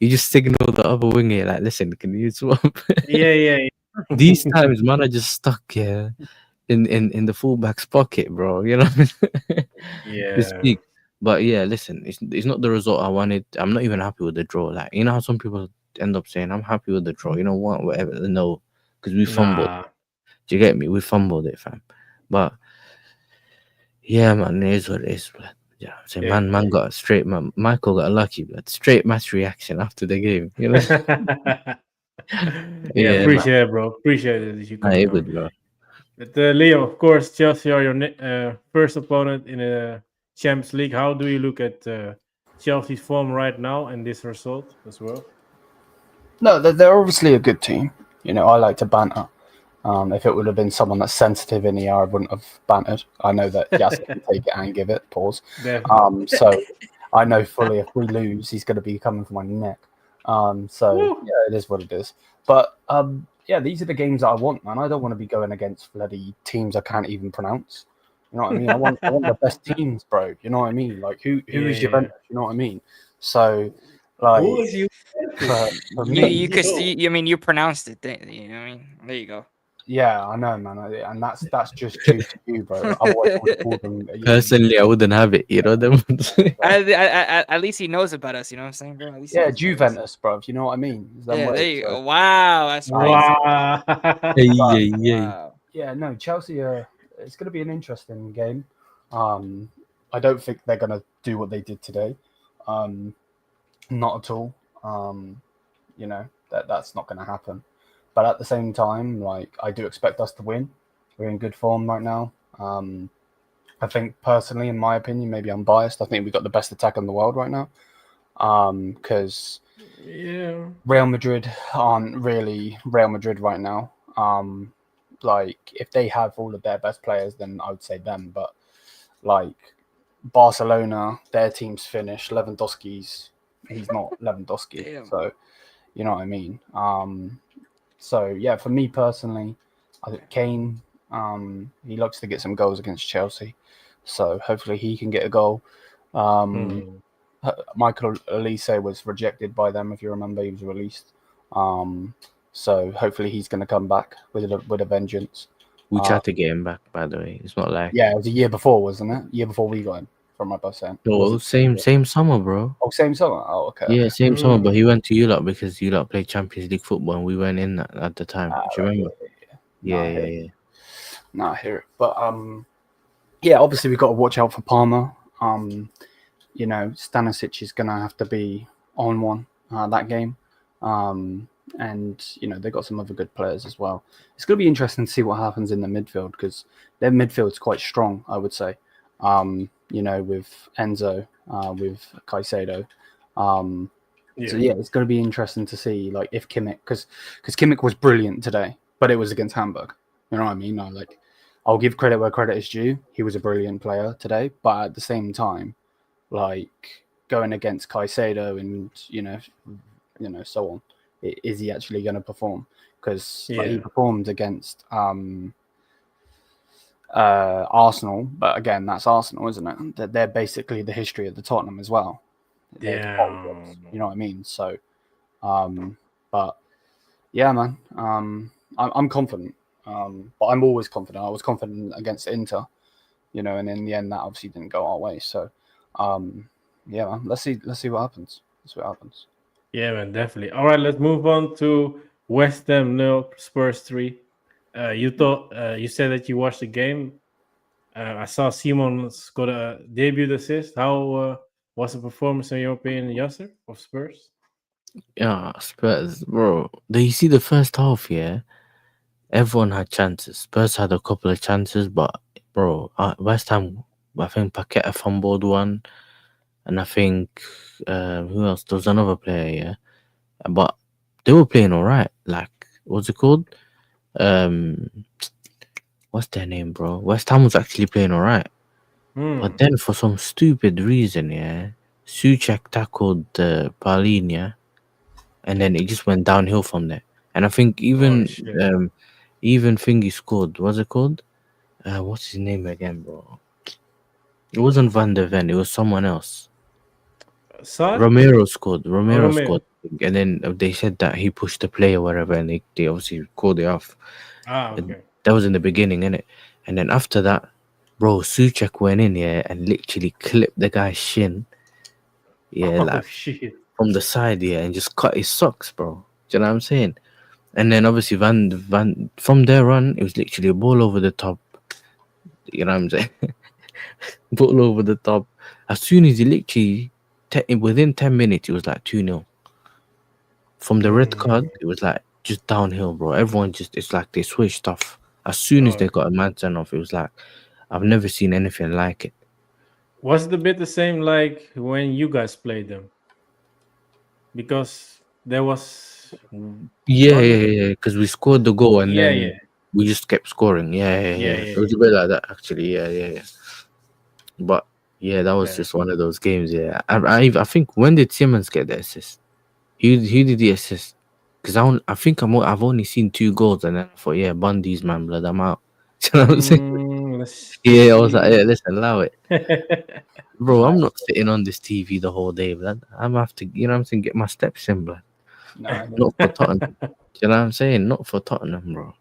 You just signal the other winger, like, listen, can you swap? Yeah. These times, man, are just stuck here in the fullback's pocket, bro. You know what I mean? To Yeah. speak. But yeah, listen, it's not the result I wanted. I'm not even happy with the draw. Like, you know how some people end up saying, I'm happy with the draw. You know what? Whatever. No, because we fumbled. Nah. Do you get me? We fumbled it, fam. But yeah, man, it is what it is, blood. Yeah, so Yeah. man got a straight man. Michael got a lucky blood. Straight match reaction after the game. You know? Yeah, Yeah, man. appreciate it, bro. Appreciate it that you Nah, coming it on. good, bro. But Leo, of course, Chelsea are your first opponent in the Champions League. How do you look at Chelsea's form right now and this result as well? No, they're obviously a good team. You know, I like to banter. If it would have been someone that's sensitive in the air, I wouldn't have bantered. I know that Yasser can take it and give it. Pause. Definitely. So I know fully if we lose, he's going to be coming for my neck. So Woo. yeah, it is what it is. But yeah, these are the games that I want, man. I don't want to be going against bloody teams I can't even pronounce. You know what I mean? I want the best teams, bro. You know what I mean? Like who is Yeah. Juventus? You know what I mean? So like Who is you? for You me, you could you mean you pronounced it? You know what I mean? There you go. yeah, I know, man, and that's just due to you, bro. Otherwise, I would call them. Personally, I wouldn't have it. You know them. At least he knows about us. You know what I'm saying, bro? At least he Yeah, knows about us. Juventus, bro. You know what I mean? It's them Yeah, there ways, you so- go. Wow, that's crazy. Wow. Yeah. Wow. Yeah, no, Chelsea. It's going to be an interesting game. I don't think they're going to do what they did today. Not at all. You know that's not going to happen. But at the same time, like I do expect us to win. We're in good form right now. I think personally, in my opinion, maybe I'm biased. I think we've got the best attack in the world right now. Because Yeah. Real Madrid aren't really Real Madrid right now. Like if they have all of their best players, then I would say them. But like Barcelona, their team's finished. Lewandowski's he's not Lewandowski. Damn. So you know what I mean. So yeah, for me personally, I think Kane. He looks to get some goals against Chelsea. So hopefully he can get a goal. Michael Elise was rejected by them, if you remember. He was released. So hopefully he's going to come back with a vengeance. We tried to get him back, by the way. It's not like Yeah, it was a year before, wasn't it? Year before we got him, from my boss saying. no, same summer, bro. Oh, same summer. Oh, okay. Yeah, same summer, but he went to ULOT because ULOT played Champions League football and we went in at the time. Do you remember? Yeah. No, I hear it. But yeah, obviously we've got to watch out for Palmer. You know, Stanisic is gonna have to be on one that game. And you know, they've got some other good players as well. It's gonna be interesting to see what happens in the midfield because their midfield's quite strong, I would say. You know, with Enzo, with Caicedo. So yeah, it's going to be interesting to see like if Kimmich, because Kimmich was brilliant today, but it was against Hamburg. You know what I mean? I'll give credit where credit is due. He was a brilliant player today, but at the same time, like going against Caicedo and you know so on, is he actually going to perform? Because he performed against Arsenal, but again, that's Arsenal, isn't it? They're basically the history of the Tottenham as well. You know what I mean? So, but Yeah, man. I'm confident. But I'm always confident. I was confident against Inter, you know, and in the end, that obviously didn't go our way. So, yeah, man. Let's see what happens. Let's see what happens. Yeah, man, definitely. All right, let's move on to West Ham 0, Spurs 3. You said that you watched the game. I saw Simon got a debut assist. How was the performance in your opinion, Yasser, of Spurs? Yeah, Spurs, bro. You see the first half, yeah. Everyone had chances. Spurs had a couple of chances, but bro, West Ham. I think Paqueta fumbled one, and I think who else? There was another player, yeah. But they were playing all right. Like, what's it called? Um, what's their name, bro? West Ham was actually playing all right. But then for some stupid reason, yeah, Suchek tackled Pauline, yeah, and then it just went downhill from there. And I think even Thingy scored. What's it called? What's his name again, bro? It wasn't Van der Ven. It was someone else. Sar? Romero scored. Romero Romero. scored, and then they said that he pushed the play or whatever, and they obviously called it off. Okay. That was in the beginning, innit? And then after that, bro, Suchek went in, yeah, and literally clipped the guy's shin. Yeah, like shit. from the side, yeah, and just cut his socks, bro. Do you know what I'm saying? And then obviously Van from there on, it was literally a ball over the top. You know what I'm saying? Ball over the top. As soon as he literally, within 10 minutes, it was like 2-0. From the red card, it was like just downhill, bro. Everyone it's like they switched off. As soon as they got a man sent off, it was like, I've never seen anything like it. Was it a bit the same like when you guys played them? Because there was Yeah, because we scored the goal and Yeah, then yeah. we just kept scoring. Yeah. It was a bit like that, actually. Yeah. But yeah, that was Yeah. just one of those games. Yeah, I think, when did Simmons get the assist? Who did the assist? Because I think I've only seen 2 goals, and then I thought, yeah, Bundy's man, blood, I'm out. You know what I'm saying? Let's Yeah, I was like, yeah, let's allow it, see. bro. I'm not sitting on this TV the whole day, blood. I'm have to, you know what I'm saying, get my steps in, blood. No, Not for Tottenham. You know what I'm saying? Not for Tottenham, bro.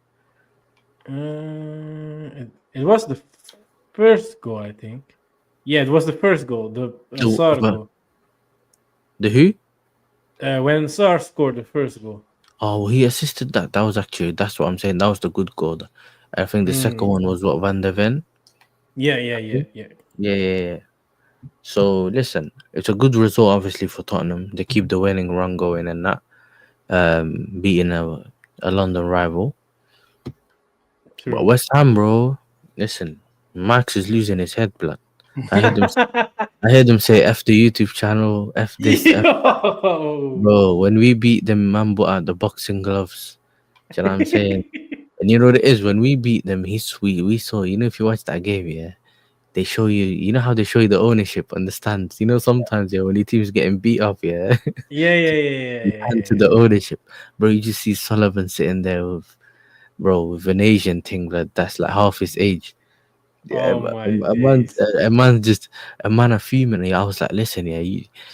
It was the first goal, I think. Yeah, it was the first goal, the Sar goal. The who? When Sar scored the first goal. Oh, he assisted that. That's what I'm saying. That was the good goal. I think the second one was what, Van der Ven? Yeah. So listen, it's a good result, obviously, for Tottenham. They keep the winning run going and that, beating a London rival. True. But West Ham, bro, listen, Max is losing his head, blood. I heard him say F the YouTube channel, F this, F. Bro, when we beat them, man brought out the boxing gloves. Do you know what I'm saying? And you know what it is? When we beat them, he's sweet. We saw, if you watch that game, yeah, they show you know how they show you the ownership on the stands. Sometimes, yeah, when your team's getting beat up, yeah. And to the ownership. Bro, you just see Sullivan sitting there with an Asian thing that's like half his age. Yeah, a man a female. I was like, listen, yeah,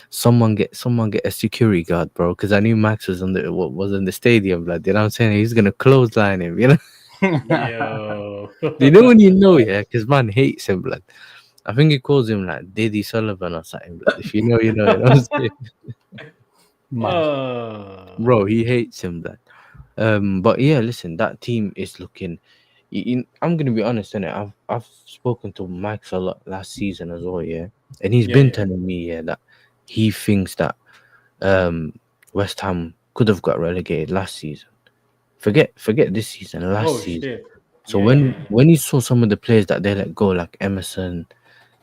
someone get a security guard, bro, because I knew Max was in the stadium, blood. You know what I'm saying? He's gonna clothesline him, you know. Yo. When yeah, because man hates him, blood. I think he calls him like Diddy Sullivan or something, blood. If you know, you know. You know what I'm saying? Bro, he hates him, blood. But yeah, listen, that team is looking. I'm gonna be honest, innit? I've spoken to Max a lot last season as well, yeah, and he's been telling me, yeah, that he thinks that West Ham could have got relegated last season. Forget this season, last season. Shit. So when he saw some of the players that they let go, like Emerson,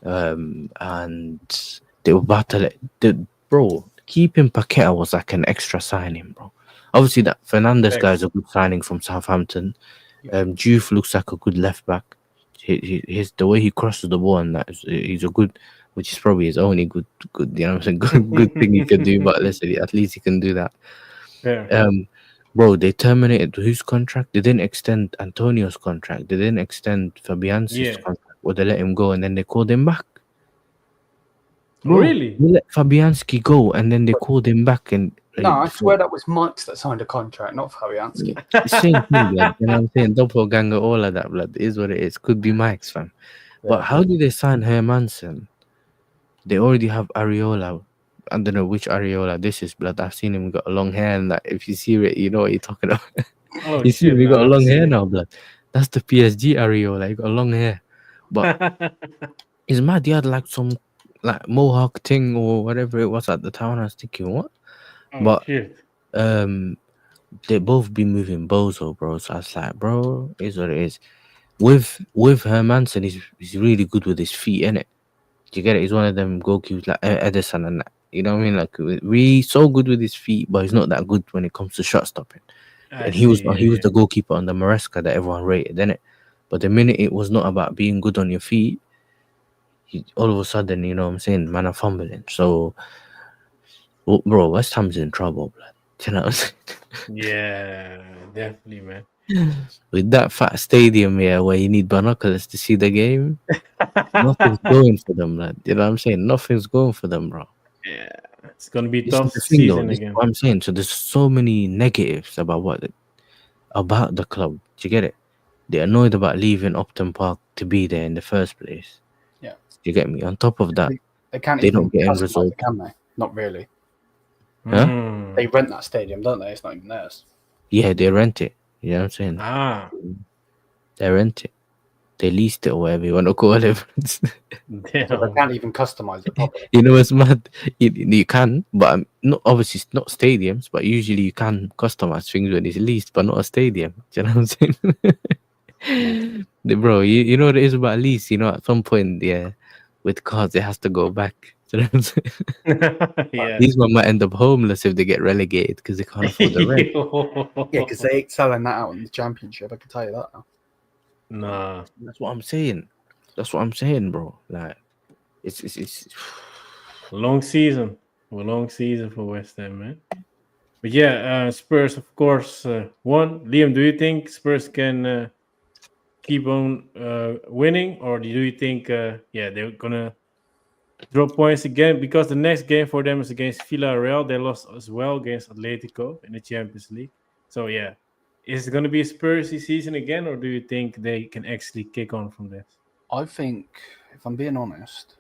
and they were about to bro, keeping Paqueta was like an extra signing, bro. Obviously, that Fernandes guy is a good signing from Southampton. Juve looks like a good left back. His the way he crosses the ball, and that he's a good, which is probably his only good. You know what I'm saying? Good thing he can do. But listen, at least he can do that. Yeah. Bro, they terminated whose contract? They didn't extend Antonio's contract. They didn't extend Fabianski's contract. Or they let him go, and then they called him back. Bro, Really? they let Fabianski go, and then they called him back, and No, I swear that was Mike's that signed a contract, not Fabianski. Same thing, blood. You know what I'm saying? Doppelganger, all of that, blood. Is what it is. Could be Mike's, fam. But how do they sign Hermansen? They already have Areola. I don't know which Areola this is, blood. I've seen him got long hair, and that if you see it, you know what you're talking about. Oh, You see him, he no, got I've long hair seen now, blood. That's the PSG Areola. He got long hair. But it. it's mad. He had like some like mohawk thing or whatever it was at the time. I was thinking, what? Oh, But shit. they both be moving bozo, bro. So I was like, bro, is what it is. With Hermansen, he's really good with his feet, innit? Do you get it? He's one of them goalkeepers like Edison and that. You know what I mean? Like really so good with his feet, but he's not that good when it comes to shot stopping. And he was the goalkeeper on the Maresca that everyone rated, innit? But the minute it was not about being good on your feet, all of a sudden, you know what I'm saying, man are fumbling. So, bro, West Ham's in trouble, blood. You know what I'm saying? Yeah, definitely, man. With that fat stadium here where you need binoculars to see the game, nothing's going for them, lad. You know what I'm saying? Nothing's going for them, bro. Yeah, it's gonna be This is tough the thing, though. season This is again. what I'm saying. So there's so many negatives about the club. Do you get it? They're annoyed about leaving Upton Park to be there in the first place. Yeah. Do you get me? On top of that, They can't they even don't get end customize result. it, can they? Not really. Huh? Mm. They rent that stadium, don't they? It's not even theirs. Yeah, they rent it. You know what I'm saying? Ah, They rent it. They leased it or whatever you want to call it. So they damn. can't even customize it properly. You know what's mad? You can, but not obviously it's not stadiums, but usually you can customize things when it's leased, but not a stadium. Do you know what I'm saying? Bro, you know what it is about lease? You know, at some point, yeah, with cars, it has to go back. Do you know what I'm saying? Yeah. These men might end up homeless if they get relegated because they can't afford the rent. Yeah, because they ain't selling that out in the championship. I can tell you that now. Nah. That's what I'm saying. That's what I'm saying, bro. Like, it's Long season. A long season for West Ham, man. But yeah, Spurs, of course, won. Liam, do you think Spurs can keep on winning, or do you think, they're gonna drop points again? Because the next game for them is against Villarreal. They lost as well against Atletico in the Champions League. So yeah, is it gonna be a Spursy season again, or do you think they can actually kick on from this? I think, if I'm being honest,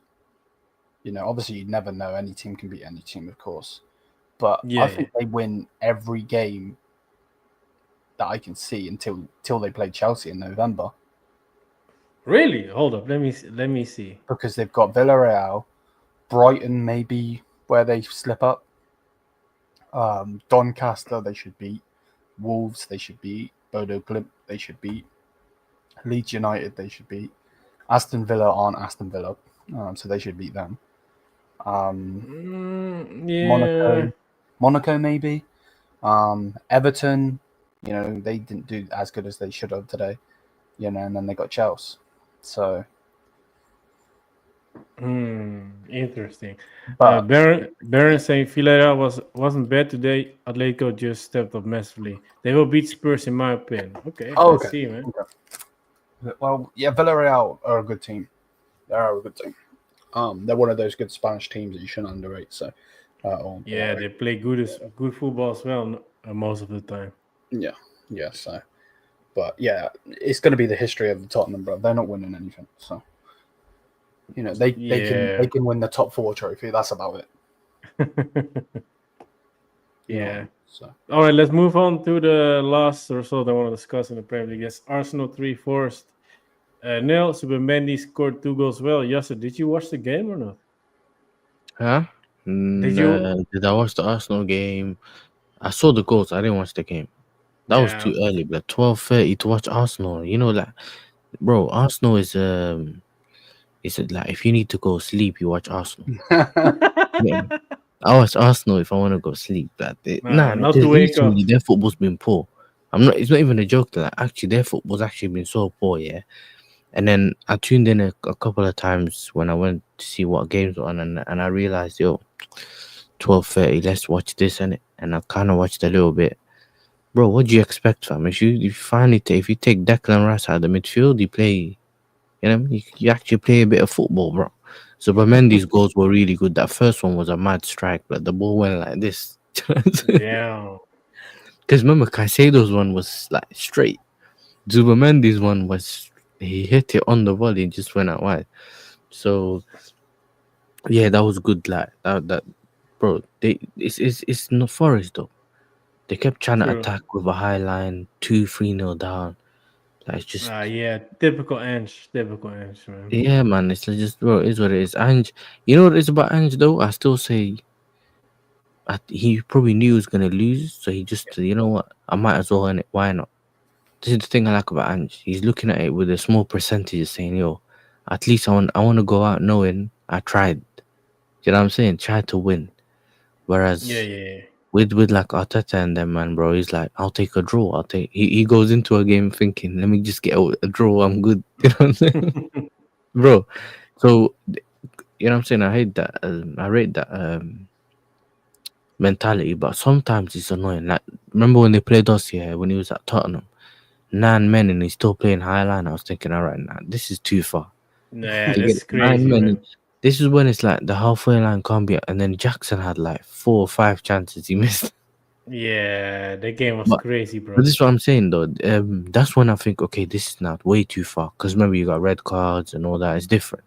you know, obviously you never know. Any team can beat any team, of course. But Yeah, I think they win every game that I can see until they play Chelsea in November. Really? Hold up. Let me see. Because they've got Villarreal, Brighton maybe where they slip up. Doncaster they should beat. Wolves they should beat. Bodo Glimt they should beat. Leeds United they should beat. Aston Villa aren't Aston Villa, so they should beat them. Yeah. Monaco maybe. Everton, you know, they didn't do as good as they should have today. You know, and then they got Chelsea. So Interesting. but Baron saying Villarreal wasn't bad today. Atletico just stepped up massively. They will beat Spurs in my opinion. Okay, let's see, man. well, yeah, Villarreal are a good team. They are a good team. They're one of those good Spanish teams that you shouldn't underrate. So, Yeah, they play good football as well most of the time. yeah. So, but yeah, it's going to be the history of the Tottenham, bro. They're not winning anything. So, you know, they can win the top 4 trophy. That's about it. Yeah. So, all right, let's move on to the last result I want to discuss in the Premier League. Yes, Arsenal 3 Forest. Nil. Subamendi scored 2 goals. Well, Yasser, did you watch the game or not? Huh? Did I watch the Arsenal game? I saw the goals. I didn't watch the game. That was too early, but 12:30 to watch Arsenal. You know, like, bro, Arsenal is like if you need to go sleep, you watch Arsenal. Yeah. I watch Arsenal if I want to go sleep. Like, not to wake up. Their football's been poor. It's not even a joke. Like, actually, their football's actually been so poor, yeah. And then I tuned in a couple of times when I went to see what games were on, and I realized, 12:30, let's watch this, innit? And I kind of watched a little bit. Bro, what do you expect, fam? If you take Declan Rice out of the midfield, you play, you know, you actually play a bit of football, bro. So Mendy's goals were really good. That first one was a mad strike, but the ball went like this. Yeah. Because remember, Caicedo's one was like straight. Zubamendi's one was he hit it on the volley and just went out wide. So yeah, that was good. Like that bro. It's not Forest though. They kept trying to True. attack with a high line, 2-3-0 down. Like it's just Yeah, typical Ange, man. yeah, man. It's just bro. It is what it is. Ange, you know what it is about Ange though. I still say he probably knew he was gonna lose, so he just you know what? I might as well earn it. Why not? This is the thing I like about Ange. He's looking at it with a small percentage, saying, "Yo, at least I want to go out knowing I tried." You know what I'm saying? Tried to win. Whereas Yeah. with like Arteta and them, man, bro, he's like, "I'll take a draw. He goes into a game thinking, "Let me just get a draw. I'm good." You know what I'm saying, bro? So you know what I'm saying? I hate that. I rate that mentality, but sometimes it's annoying. Like remember when they played us here when he was at Tottenham? 9 men and he's still playing high line. I was thinking, all right, nah, this is too far. Yeah, You get that's it? 9 men. crazy, man. This is when it's like the halfway line can't be, and then Jackson had like 4 or 5 chances he missed. Yeah, the game was But, crazy, bro. but this is what I'm saying though. That's when I think, okay, this is not way too far. Because remember, you got red cards and all that. It's different.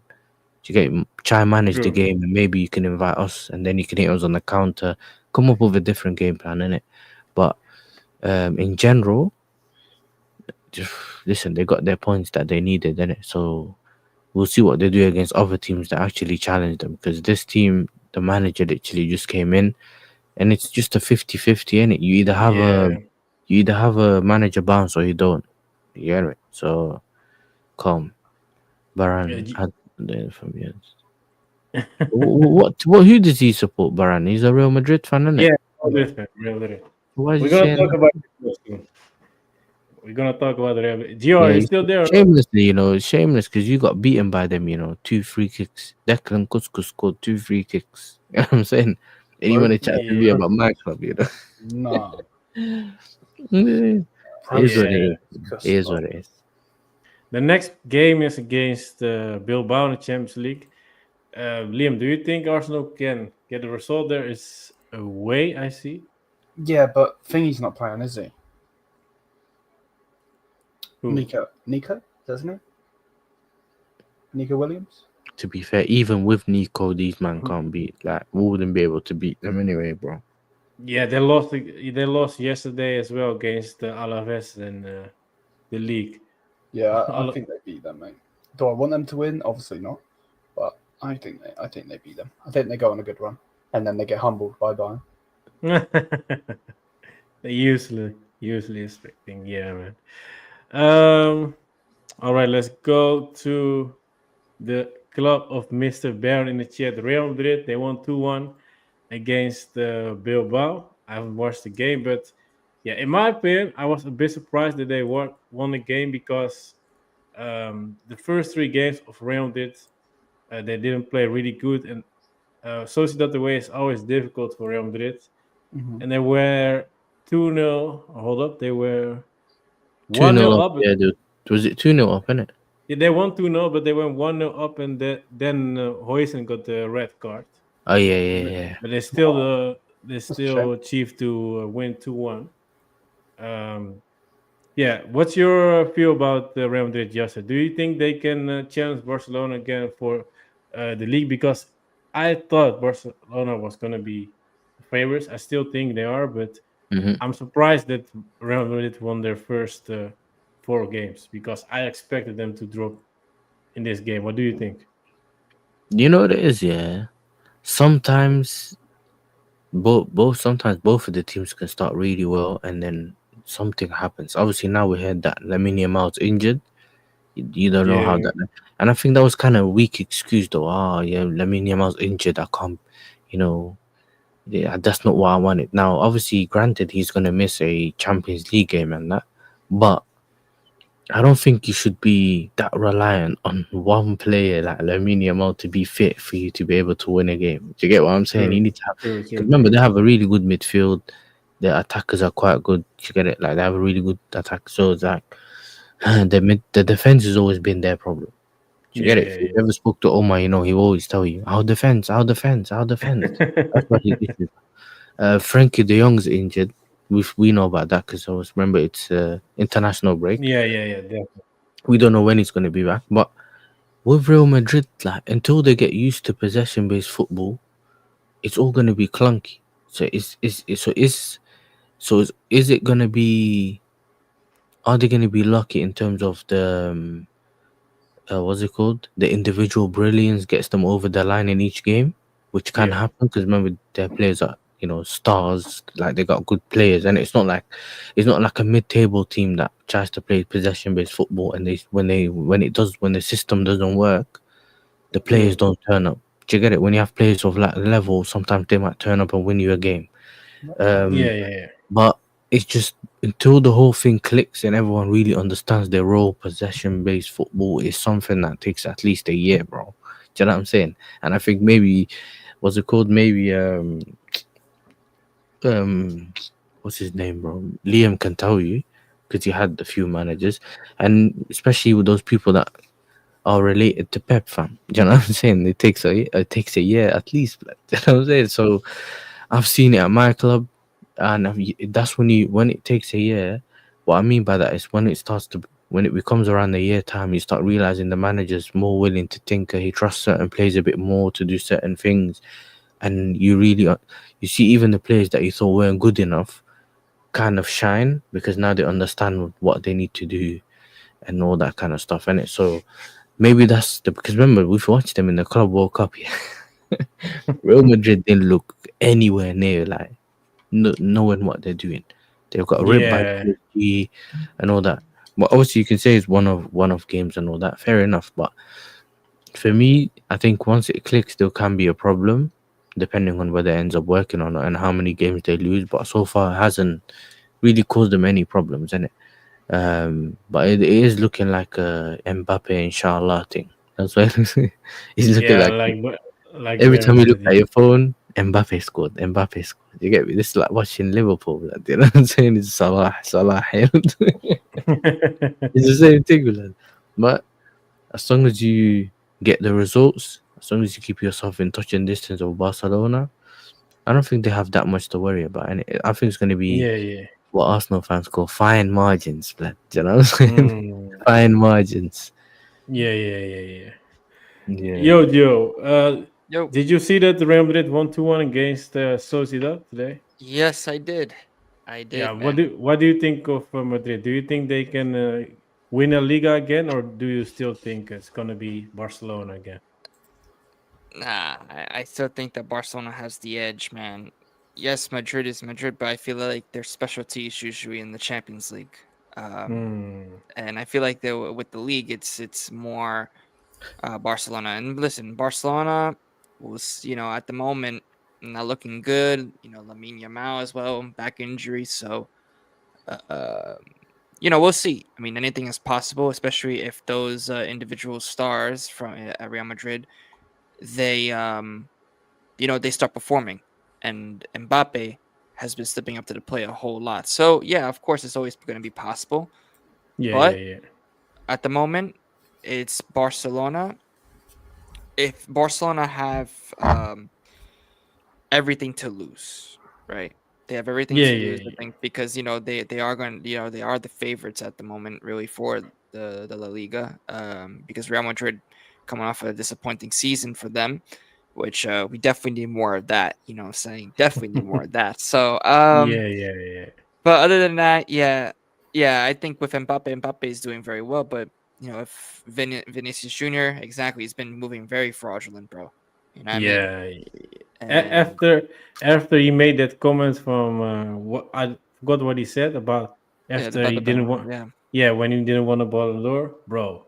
You get try and manage the True. game, and maybe you can invite us, and then you can hit us on the counter. Come up with a different game plan, innit? But in general, just listen, they got their points that they needed, innit? So we'll see what they do against other teams that actually challenge them. Because this team, the manager literally just came in, and it's just a 50-50, innit? You either have a manager bounce or you don't. You get it? So calm. Baran Yeah, had the from yes. What who does he support, Baran? He's a Real Madrid fan, isn't it? yeah, Real Madrid, Real Madrid. Why is We're he gonna saying talk that? about it soon. We're gonna talk about the Real Madrid. Gio, Yeah, are you he's still there? Or shamelessly, shameless because you got beaten by them, 2 free kicks. Declan Cusco scored 2 free kicks. You know what I'm saying? And you want to chat to me Yeah. about my club, No. It is what it Yeah. is. It is what it is. The next game is against Bilbao in the Champions League. Liam, do you think Arsenal can get the result there? Is away, I see. Yeah, but Thingy's not playing, is he? Who? Nico? Doesn't he? Nico Williams? To be fair, even with Nico, these man can't beat. Like, we wouldn't be able to beat them anyway, bro. Yeah, they lost. They lost yesterday as well against Alaves in the league. Yeah, I think they beat them, mate. Do I want them to win? Obviously not. But I think they beat them. I think they go on a good run, and then they get humbled by Bayern. They usually expecting, yeah, man. All right, let's go to the club of Mr. Bayern in the chat. Real Madrid, they won 2-1 against Bilbao. I haven't watched the game, but yeah, in my opinion, I was a bit surprised that they won the game because the first 3 games of Real Madrid, they didn't play really good, and Sociedad away is always difficult for Real Madrid. Mm-hmm. And they were 2-0. Hold up, they were 2-0 1-0 up. up. Yeah, dude. Was it 2-0 up, innit? Yeah, they won 2-0, but they went 1-0 up, and then Huijsen got the red card. Oh, yeah. But they still achieved to win 2-1. Yeah, what's your feel about Real Madrid, Yasser? Do you think they can challenge Barcelona again for the league? Because I thought Barcelona was going to be favorites. I still think they are, but Mhm. I'm surprised that Real Madrid won their first 4 games because I expected them to drop in this game. What do you think? You know what it is, yeah? Sometimes sometimes both of the teams can start really well and then something happens. Obviously now we heard that Lamine Yamal's injured. You don't know how Yeah. that, and I think that was kind of a weak excuse though. Yeah, Lamine Yamal's injured. I can't, yeah, that's not what I wanted. Now, obviously, granted, he's gonna miss a Champions League game and that, but I don't think you should be that reliant on one player like Lamine Yamal to be fit for you to be able to win a game. Do you get what I'm saying? True. You need to have. True. Remember, they have a really good midfield. Their attackers are quite good. You get it? Like they have a really good attack. So it's like the defense has always been their problem. Do you get it? If you ever spoke to Omar, he will always tell you, "Our defense, our defense, our defense." That's what he is. Frankie De Jong's injured. We know about that because I was remember it's international break. Yeah, definitely. We don't know when he's going to be back. But with Real Madrid, like until they get used to possession-based football, it's all going to be clunky. So is it going to be? Are they going to be lucky in terms of the what's it called? The individual brilliance gets them over the line in each game, which can Yeah. happen because remember their players are stars, like they got good players, and it's not like a mid-table team that tries to play possession-based football and when the system doesn't work, the players don't turn up. Do you get it? When you have players of like level, sometimes they might turn up and win you a game. Yeah. But it's just until the whole thing clicks and everyone really understands their role, possession-based football is something that takes at least a year, bro. Do you know what I'm saying? And I think maybe, what's it called? Maybe what's his name, bro? Liam can tell you because he had a few managers, and especially with those people that are related to Pep, fam. Do you know what I'm saying? It takes a year at least. Like, do you know what I'm saying? So I've seen it at my club, and that's when it takes a year. What I mean by that is when it becomes around the year time, you start realizing the manager's more willing to tinker. He trusts certain players a bit more to do certain things, and you see even the players that you thought weren't good enough kind of shine because now they understand what they need to do and all that kind of stuff. And so maybe because remember we've watched them in the Club World Cup. Yeah, Real Madrid didn't look anywhere near like knowing what they're doing. They've got ripped by Yeah. PSG and all that. But obviously, you can say it's one of games and all that. Fair enough. But for me, I think once it clicks, there can be a problem, depending on whether it ends up working or not and how many games they lose. But so far, it hasn't really caused them any problems, innit? But it is looking like a Mbappe inshallah thing. That's why it's looking Yeah, like like every Real time you look Madrid. at your phone, Mbappe scored. Mbappe scored. You get me? This is like watching Liverpool. Like, you know what I'm saying? It's Salah. It's the same thing, man. But as long as you get the results, as long as you keep yourself in touching distance of Barcelona, I don't think they have that much to worry about. And I think it's going to be yeah. what Arsenal fans call fine margins, blood. Do you know what I'm saying? Mm. Fine margins. Yeah. Yeah. Yo, Yo, did you see that the Real Madrid won 2-1 against Sociedad today? yes, I did. Yeah, Man. what do you think of Madrid? Do you think they can win a Liga again, or do you still think it's gonna be Barcelona again? Nah, I still think that Barcelona has the edge, man. Yes, Madrid is Madrid, but I feel like their specialty is usually in the Champions League. Hmm. And I feel like with the league, it's more Barcelona. And listen, Barcelona was, at the moment not looking good. Lamine Yamal as well, back injury. So, uh, we'll see. I mean, anything is possible, especially if those individual stars from at Real Madrid, they they start performing, and Mbappe has been stepping up to the plate a whole lot. So yeah, of course, it's always going to be possible, but Yeah. at the moment, it's Barcelona. If Barcelona have everything to lose, right? They have everything to lose, I Yeah. think, because they are going, they are the favorites at the moment, really, for the La Liga. Because Real Madrid coming off a disappointing season for them, which we definitely need more of that. What I'm saying, definitely need more of that. So, Yeah. but other than that, yeah, I think with Mbappe is doing very well, but if Vinicius Junior, exactly, he's been moving very fraudulent, bro. You know what I mean? Yeah. And After he made that comment from what I forgot what he said about yeah, after about he the didn't Ballon want, d'Or, yeah, when he didn't want a Ballon d'Or, bro,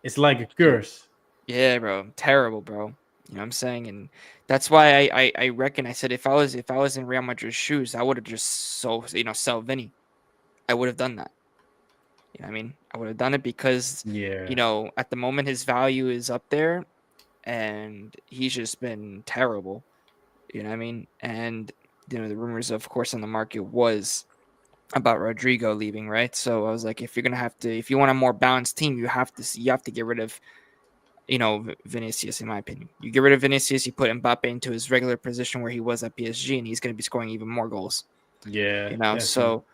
it's like a yeah. curse. Yeah, bro, terrible, bro. You know what I'm saying? And that's why I reckon I said if I was in Real Madrid's shoes, I would have just sell Vinny. I would have done that. You know what I mean? I would have done it because Yeah. at the moment his value is up there, and he's just been terrible. You know what I mean? And the rumors, of course, on the market was about Rodrigo leaving, right? So I was like, if you want a more balanced team, you have to get rid of Vinicius, in my opinion. You get rid of Vinicius, you put Mbappe into his regular position where he was at PSG, and he's going to be scoring even more goals. Yeah. Definitely. So,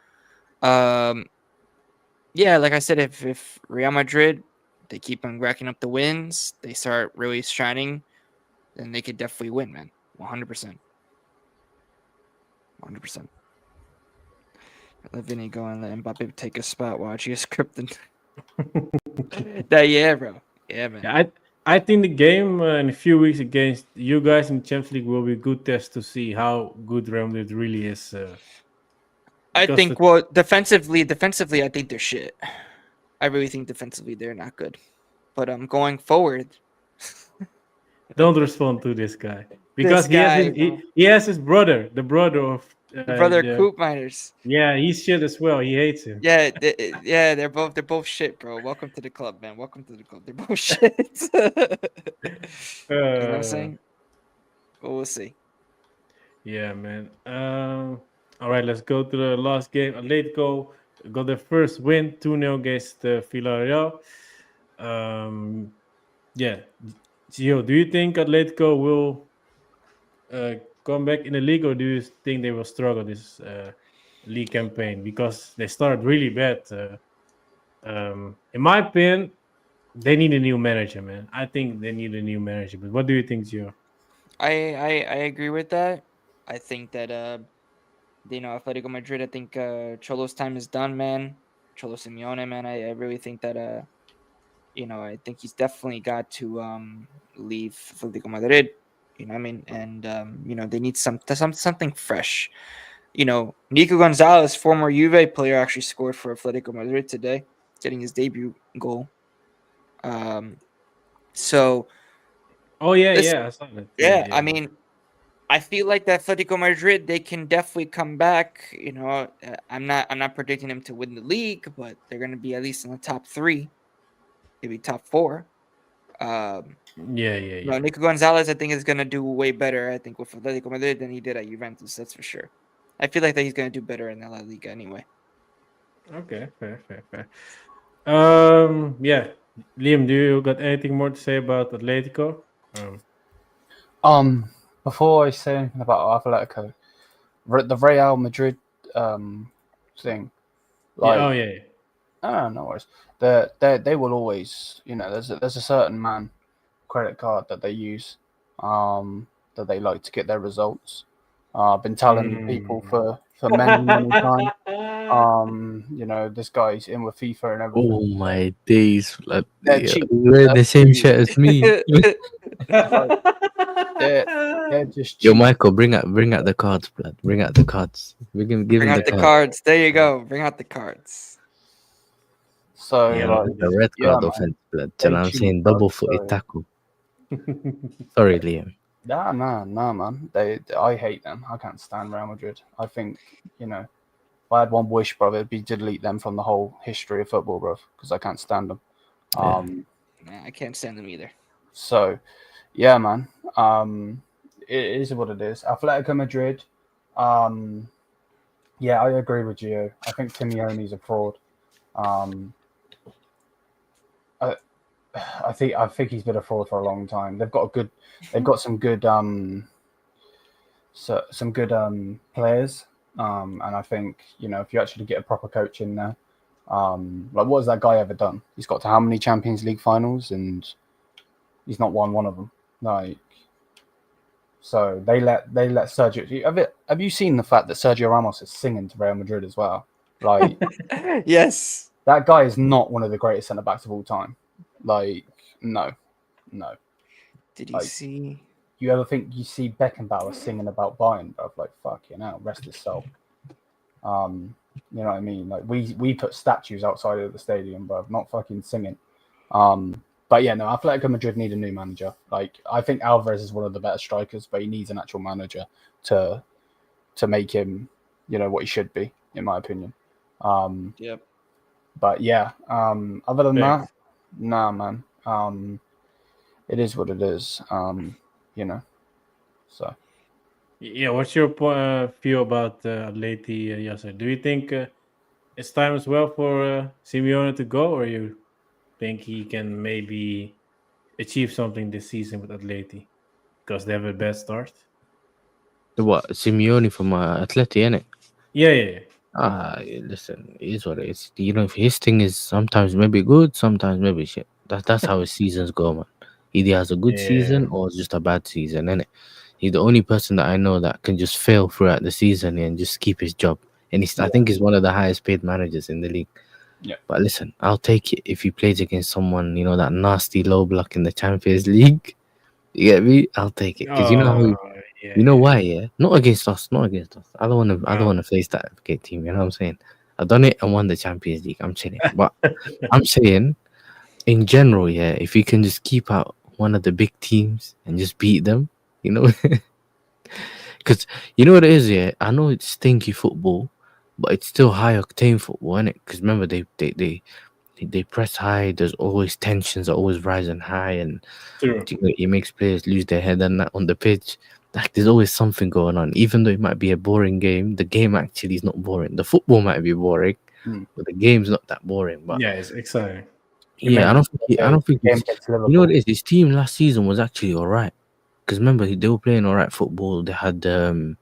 like I said, if Real Madrid, they keep on racking up the wins, they start really shining, then they could definitely win, man. 100%. 100%. Let Vinny go and let Mbappe take a spot while she is scripting. Yeah, bro. Yeah, man. Yeah, I think the game in a few weeks against you guys in Champions League will be a good test to see how good Real Madrid really is. I think, defensively, I think they're shit. I really think defensively they're not good. But going forward, don't respond to this guy because he has his brother, the brother of the brother Coop Miners. Yeah, he's shit as well. He hates him. Yeah, they're both shit, bro. Welcome to the club, man. Welcome to the club. They're both shit. You know what I'm saying? Well, we'll see. Yeah, man. All right, let's go to the last game. Atletico got their first win, 2-0 against Villarreal. Yeah, Gio, do you think Atletico will come back in the league, or do you think they will struggle this league campaign because they started really bad? In my opinion, they need a new manager, man. I think they need a new manager. But what do you think, Gio? I agree with that. I think that Atletico Madrid. I think Cholo's time is done, man. Cholo Simeone, man. I really think that I think he's definitely got to leave Atletico Madrid. You know what I mean? And they need something fresh. Nico Gonzalez, former Juve player, actually scored for Atletico Madrid today, getting his debut goal. So. Oh yeah, I saw that. Yeah, I mean, I feel like that Atletico Madrid, they can definitely come back. I'm not predicting them to win the league, but they're going to be at least in the top 3, maybe top 4. Nico Gonzalez, I think, is going to do way better. I think with Atletico Madrid than he did at Juventus. That's for sure. I feel like that he's going to do better in the La Liga anyway. Okay, fair. Yeah, Liam, do you got anything more to say about Atletico? Before I say anything about Atletico, the Real Madrid thing. Yeah. No worries. They will always, there's a certain credit card that they use, that they like to get their results. I've been telling people for many times. This guy's in with FIFA and everything. Oh my days! They're cheap. Wearing the same shirt as me. They're just cheap. Yo, Michael, bring out the cards, blood. Bring out the cards. We can give bring him out the cards. There you go. Bring out the cards. So the red card offense, blood. You know what I'm saying? Double-footed tackle. Sorry, Liam. Nah, man. I hate them. I can't stand Real Madrid. I think, if I had one wish, bro, it'd be to delete them from the whole history of football, bro, because I can't stand them. I can't stand them either. So, yeah, man. It is what it is. Atletico Madrid. Yeah, I agree with Gio. I think Simeone's a fraud. I think he's been a fraud for a long time. They've got some good players. And I think, if you actually get a proper coach in there, what has that guy ever done? He's got to how many Champions League finals, and he's not won one of them. So they let Sergio. Have you seen the fact that Sergio Ramos is singing to Real Madrid as well? Yes, that guy is not one of the greatest centre backs of all time. No. Did you see? You ever think you see Beckenbauer singing about Bayern, bro? Fucking hell, rest his soul. You know what I mean? We put statues outside of the stadium, bro, not fucking singing. But yeah, no, Atletico Madrid need a new manager. I think Alvarez is one of the better strikers, but he needs an actual manager to make him, what he should be, in my opinion. Yep. But yeah, other than that, nah, man. It is what it is. So. Yeah, what's your view about Atleti, Yasser? Do you think it's time as well for Simeone to go, or you think he can maybe achieve something this season with Atleti because they have a bad start. What Simeone from Atleti, innit? Yeah. Listen, it is what it is. You know, if his thing is sometimes maybe good, sometimes maybe shit. That's how his seasons go, man. Either he has a good season or just a bad season, innit? He's the only person that I know that can just fail throughout the season and just keep his job. And I think he's one of the highest paid managers in the league. Yeah. But listen, I'll take it if he plays against someone, you know, that nasty low block in the Champions League. You get me? I'll take it because you know how you know why? Yeah, not against us. I don't want to face that team. You know what I'm saying? I've done it and won the Champions League. I'm chilling. But I'm saying, in general, yeah, if you can just keep out one of the big teams and just beat them, you know, because you know what it is. Yeah, I know it's stinky football, but it's still high octane football, isn't it? Because remember, they press high. There's always tensions are always rising high, and it makes players lose their head and that on the pitch. Like there's always something going on. Even though it might be a boring game, the game actually is not boring. The football might be boring, but the game's not that boring. But yeah, it's exciting. Yeah, I don't think you know what it is. His team last season was actually alright. Because remember, they were playing alright football. They had that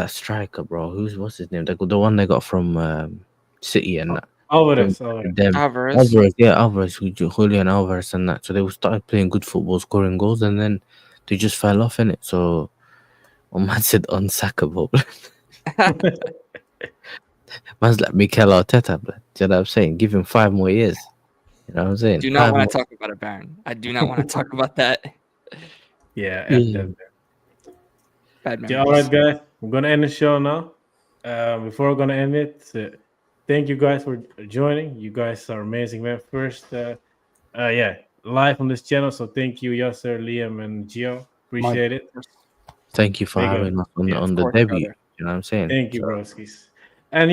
striker, bro. What's his name? The one they got from City and that. Alvarez. Alvarez, Julian Alvarez and that. So they started playing good football, scoring goals, and then they just fell off in it. So, man said unsackable. Man's like Mikel Arteta, bro. Do you know what I'm saying? Give him 5 more years. You know what I'm saying? Do not want to talk about it, Baron. I do not want to talk about that. Yeah. Bad memories. Yeah, all right, guys. We're gonna end the show now. Before we're gonna end it, thank you guys for joining. You guys are amazing, man. First, live on this channel. So thank you, Yasser, Liam, and Gio. Appreciate it. Thank you for having us on the debut. Brother. You know what I'm saying? Thank you, broskis. And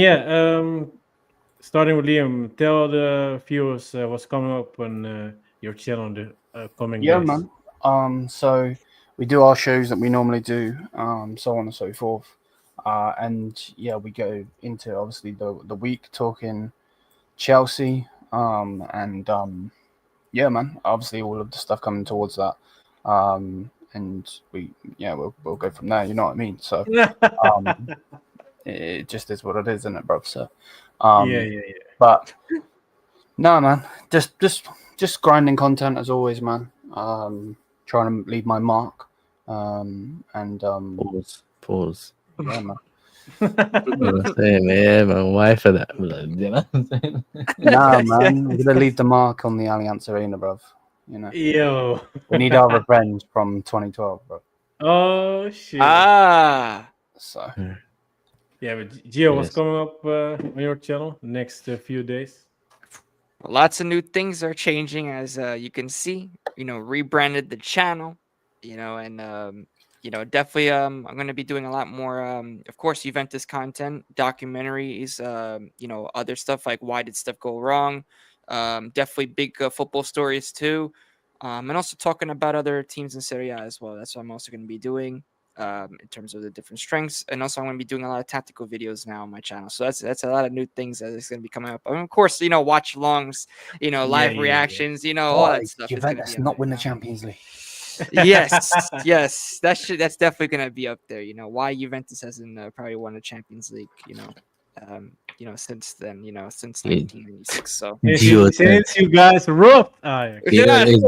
starting with Liam, tell the viewers what's coming up on your channel in the coming days. Yeah, man. So we do our shows that we normally do, so on and so forth. And yeah, we go into obviously the week talking Chelsea, yeah, man. Obviously, all of the stuff coming towards that, and we'll go from there. You know what I mean? So, it just is what it is, isn't it, bro? So, yeah. But no, man. Just grinding content as always, man. Trying to leave my mark. Pause. Yeah, man. Yeah, man. Why for that? You know what I'm saying? Nah, man. We're gonna leave the mark on the Allianz Arena, bro. You know. Yo. We need our revenge from 2012, bro. Oh shit. So. Yeah, but Gio, what's coming up on your channel the next few days? Lots of new things are changing, as you can see. You know, rebranded the channel. You know, and definitely I'm going to be doing a lot more, of course, Juventus content, documentaries, other stuff like why did stuff go wrong. Definitely big football stories too. And also talking about other teams in Serie A as well. That's what I'm also going to be doing in terms of the different strengths. And also I'm going to be doing a lot of tactical videos now on my channel. So that's a lot of new things that is going to be coming up. I mean, of course, watch longs, live reactions, all that stuff. Juventus not win the Champions League. yes, that's definitely gonna be up there. Why Juventus hasn't probably won a Champions League. Since then. Since 1996. So since you guys rough, absolutely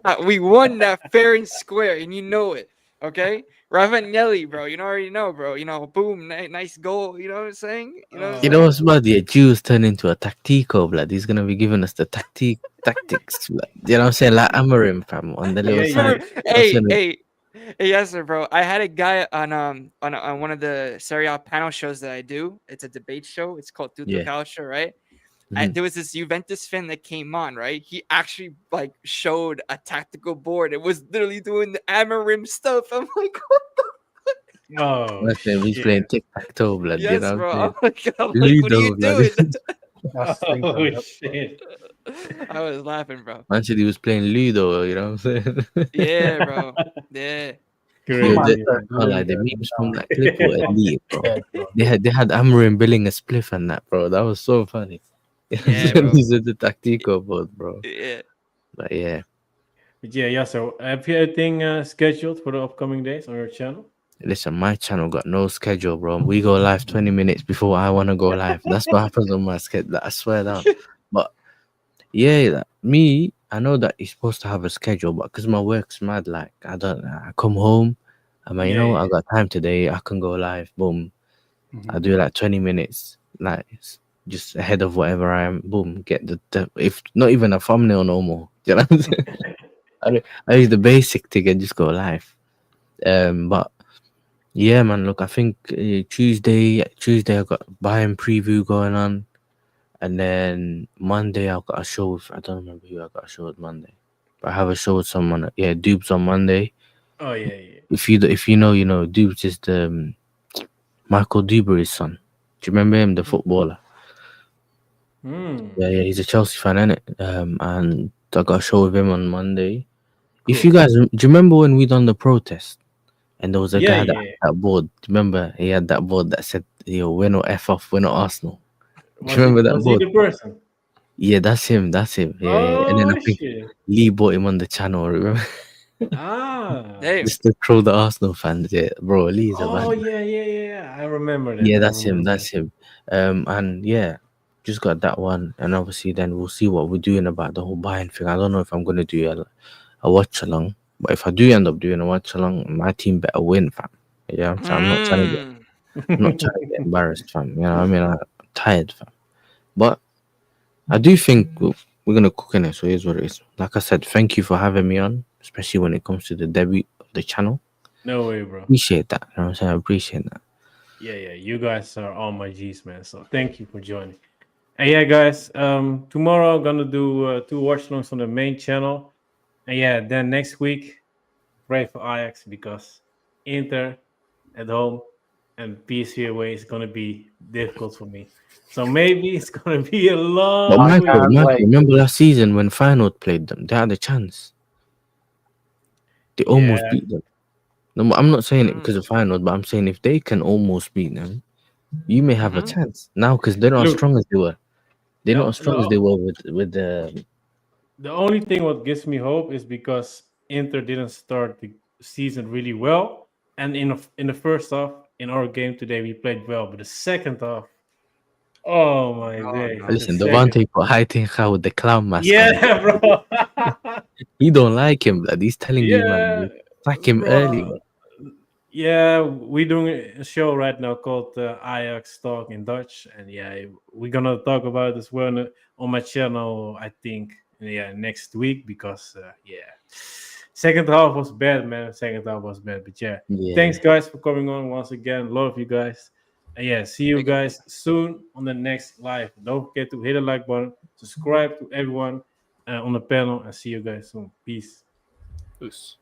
not. We won that fair and square, and you know it. Okay, Ravanelli, bro. You already know, bro. Boom, nice goal. You know what I'm saying? You know what's bad? The Jews turn into a tactico, blood. He's gonna be giving us the tactics. Blood. You know what I'm saying? Like Amarim, fam, on the little side. Hey, yes, sir, bro. I had a guy on one of the Serie A panel shows that I do. It's a debate show. It's called Tutto Calcio, right? And there was this Juventus fan that came on, right? He actually showed a tactical board. It was literally doing the Amarim stuff. I'm like, what the Oh, he's playing tic-tac-toe, blood. Yes, you know bro. I'm like, what are Ludo, you blood. doing? oh shit. I was laughing, bro. Man said he was playing Ludo, you know what I'm saying? Yeah, bro. Yeah. The memes from that clip were elite, bro. They had Amarim billing a spliff and that, bro. That was so funny. Yeah, bro. These are the tactico board, bro. Yeah. But yeah, But yeah, so have you anything scheduled for the upcoming days on your channel? listen, my channel got no schedule, bro. We go live 20 minutes before I want to go live. That's what happens on my schedule. I swear down. But yeah, me, I know that you're supposed to have a schedule, but because my work's mad, like I come home, I'm like, you know what, I got time today, I can go live. Boom, I do like 20 minutes, like just ahead of whatever I am. Boom, get the if not even a thumbnail no more. You know what I'm saying? I use the basic thing and just go live. But yeah, man, look, I think Tuesday I got Bayern preview going on. And then Monday I got a show with, I don't remember who I got a show with Monday, but I have a show with someone. Yeah, Dubes on Monday. Oh yeah. If you know, you know. Dubes is the Michael Dubry's son. Do you remember him, the footballer? Yeah, he's a Chelsea fan, innit? And I got a show with him on Monday. Cool. If you guys, do you remember when we done the protest? And there was a guy that Yeah. had that board. Do you remember he had that board that said, "Yo, we're not F off, we're not Arsenal." Do you remember that Was board? he the person? Yeah, that's him. That's him. Yeah, yeah. And then Oh I think shit! Lee bought him on the channel. Remember, Hey, just to troll the Arsenal fans. Yeah, bro, Lee is a Oh man. yeah. I remember that. Yeah, I that's him. remember That's him. And yeah, just got that one. And obviously, then we'll see what we're doing about the whole Bayern thing. I don't know if I'm gonna do a watch along, but if I do end up doing a watch along, my team better win, fam. Yeah, so I'm not trying to get, I'm not trying to get embarrassed, fam. You know, what I mean, I'm tired, fam. But I do think we're gonna cook in it, so here's what it is. Like I said, thank you for having me on, especially when it comes to the debut of the channel. No way, bro. Appreciate that. You know what I'm saying? I appreciate that. Yeah. You guys are all my G's, man. So thank you for joining. And yeah, guys, tomorrow I'm gonna do 2 watch alongs on the main channel. And yeah, then next week, pray for Ajax because Inter at home and PSV away is gonna be difficult for me. So maybe it's gonna be a But long I week. can't Michael, wait. remember last season when Feyenoord played them? They had a chance. They almost Yeah. beat them. No, I'm not saying it because of Feyenoord, but I'm saying if they can almost beat them, you may have a chance now because they're not as Look, strong as they were. They're not as strong as no, they were with the. the only thing what gives me hope is because Inter didn't start the season really well, and in the first half in our game today we played well, but the second half, oh my days, no. the Listen, second, Devante put Heitinga with the clown mask on. yeah, bro, He don't like him, blood. He's telling you, yeah, man, sack him early, bro. man. Yeah, we're doing a show right now called Ajax Talk in Dutch, and yeah, we're gonna talk about this one on my channel. I think next week because second half was bad, man. Second half was bad, but yeah, thanks Yeah. guys for coming on once again. Love you guys, and yeah, see you guys soon on the next live. Don't forget to hit the like button, subscribe to everyone on the panel, and see you guys soon. Peace. Peace.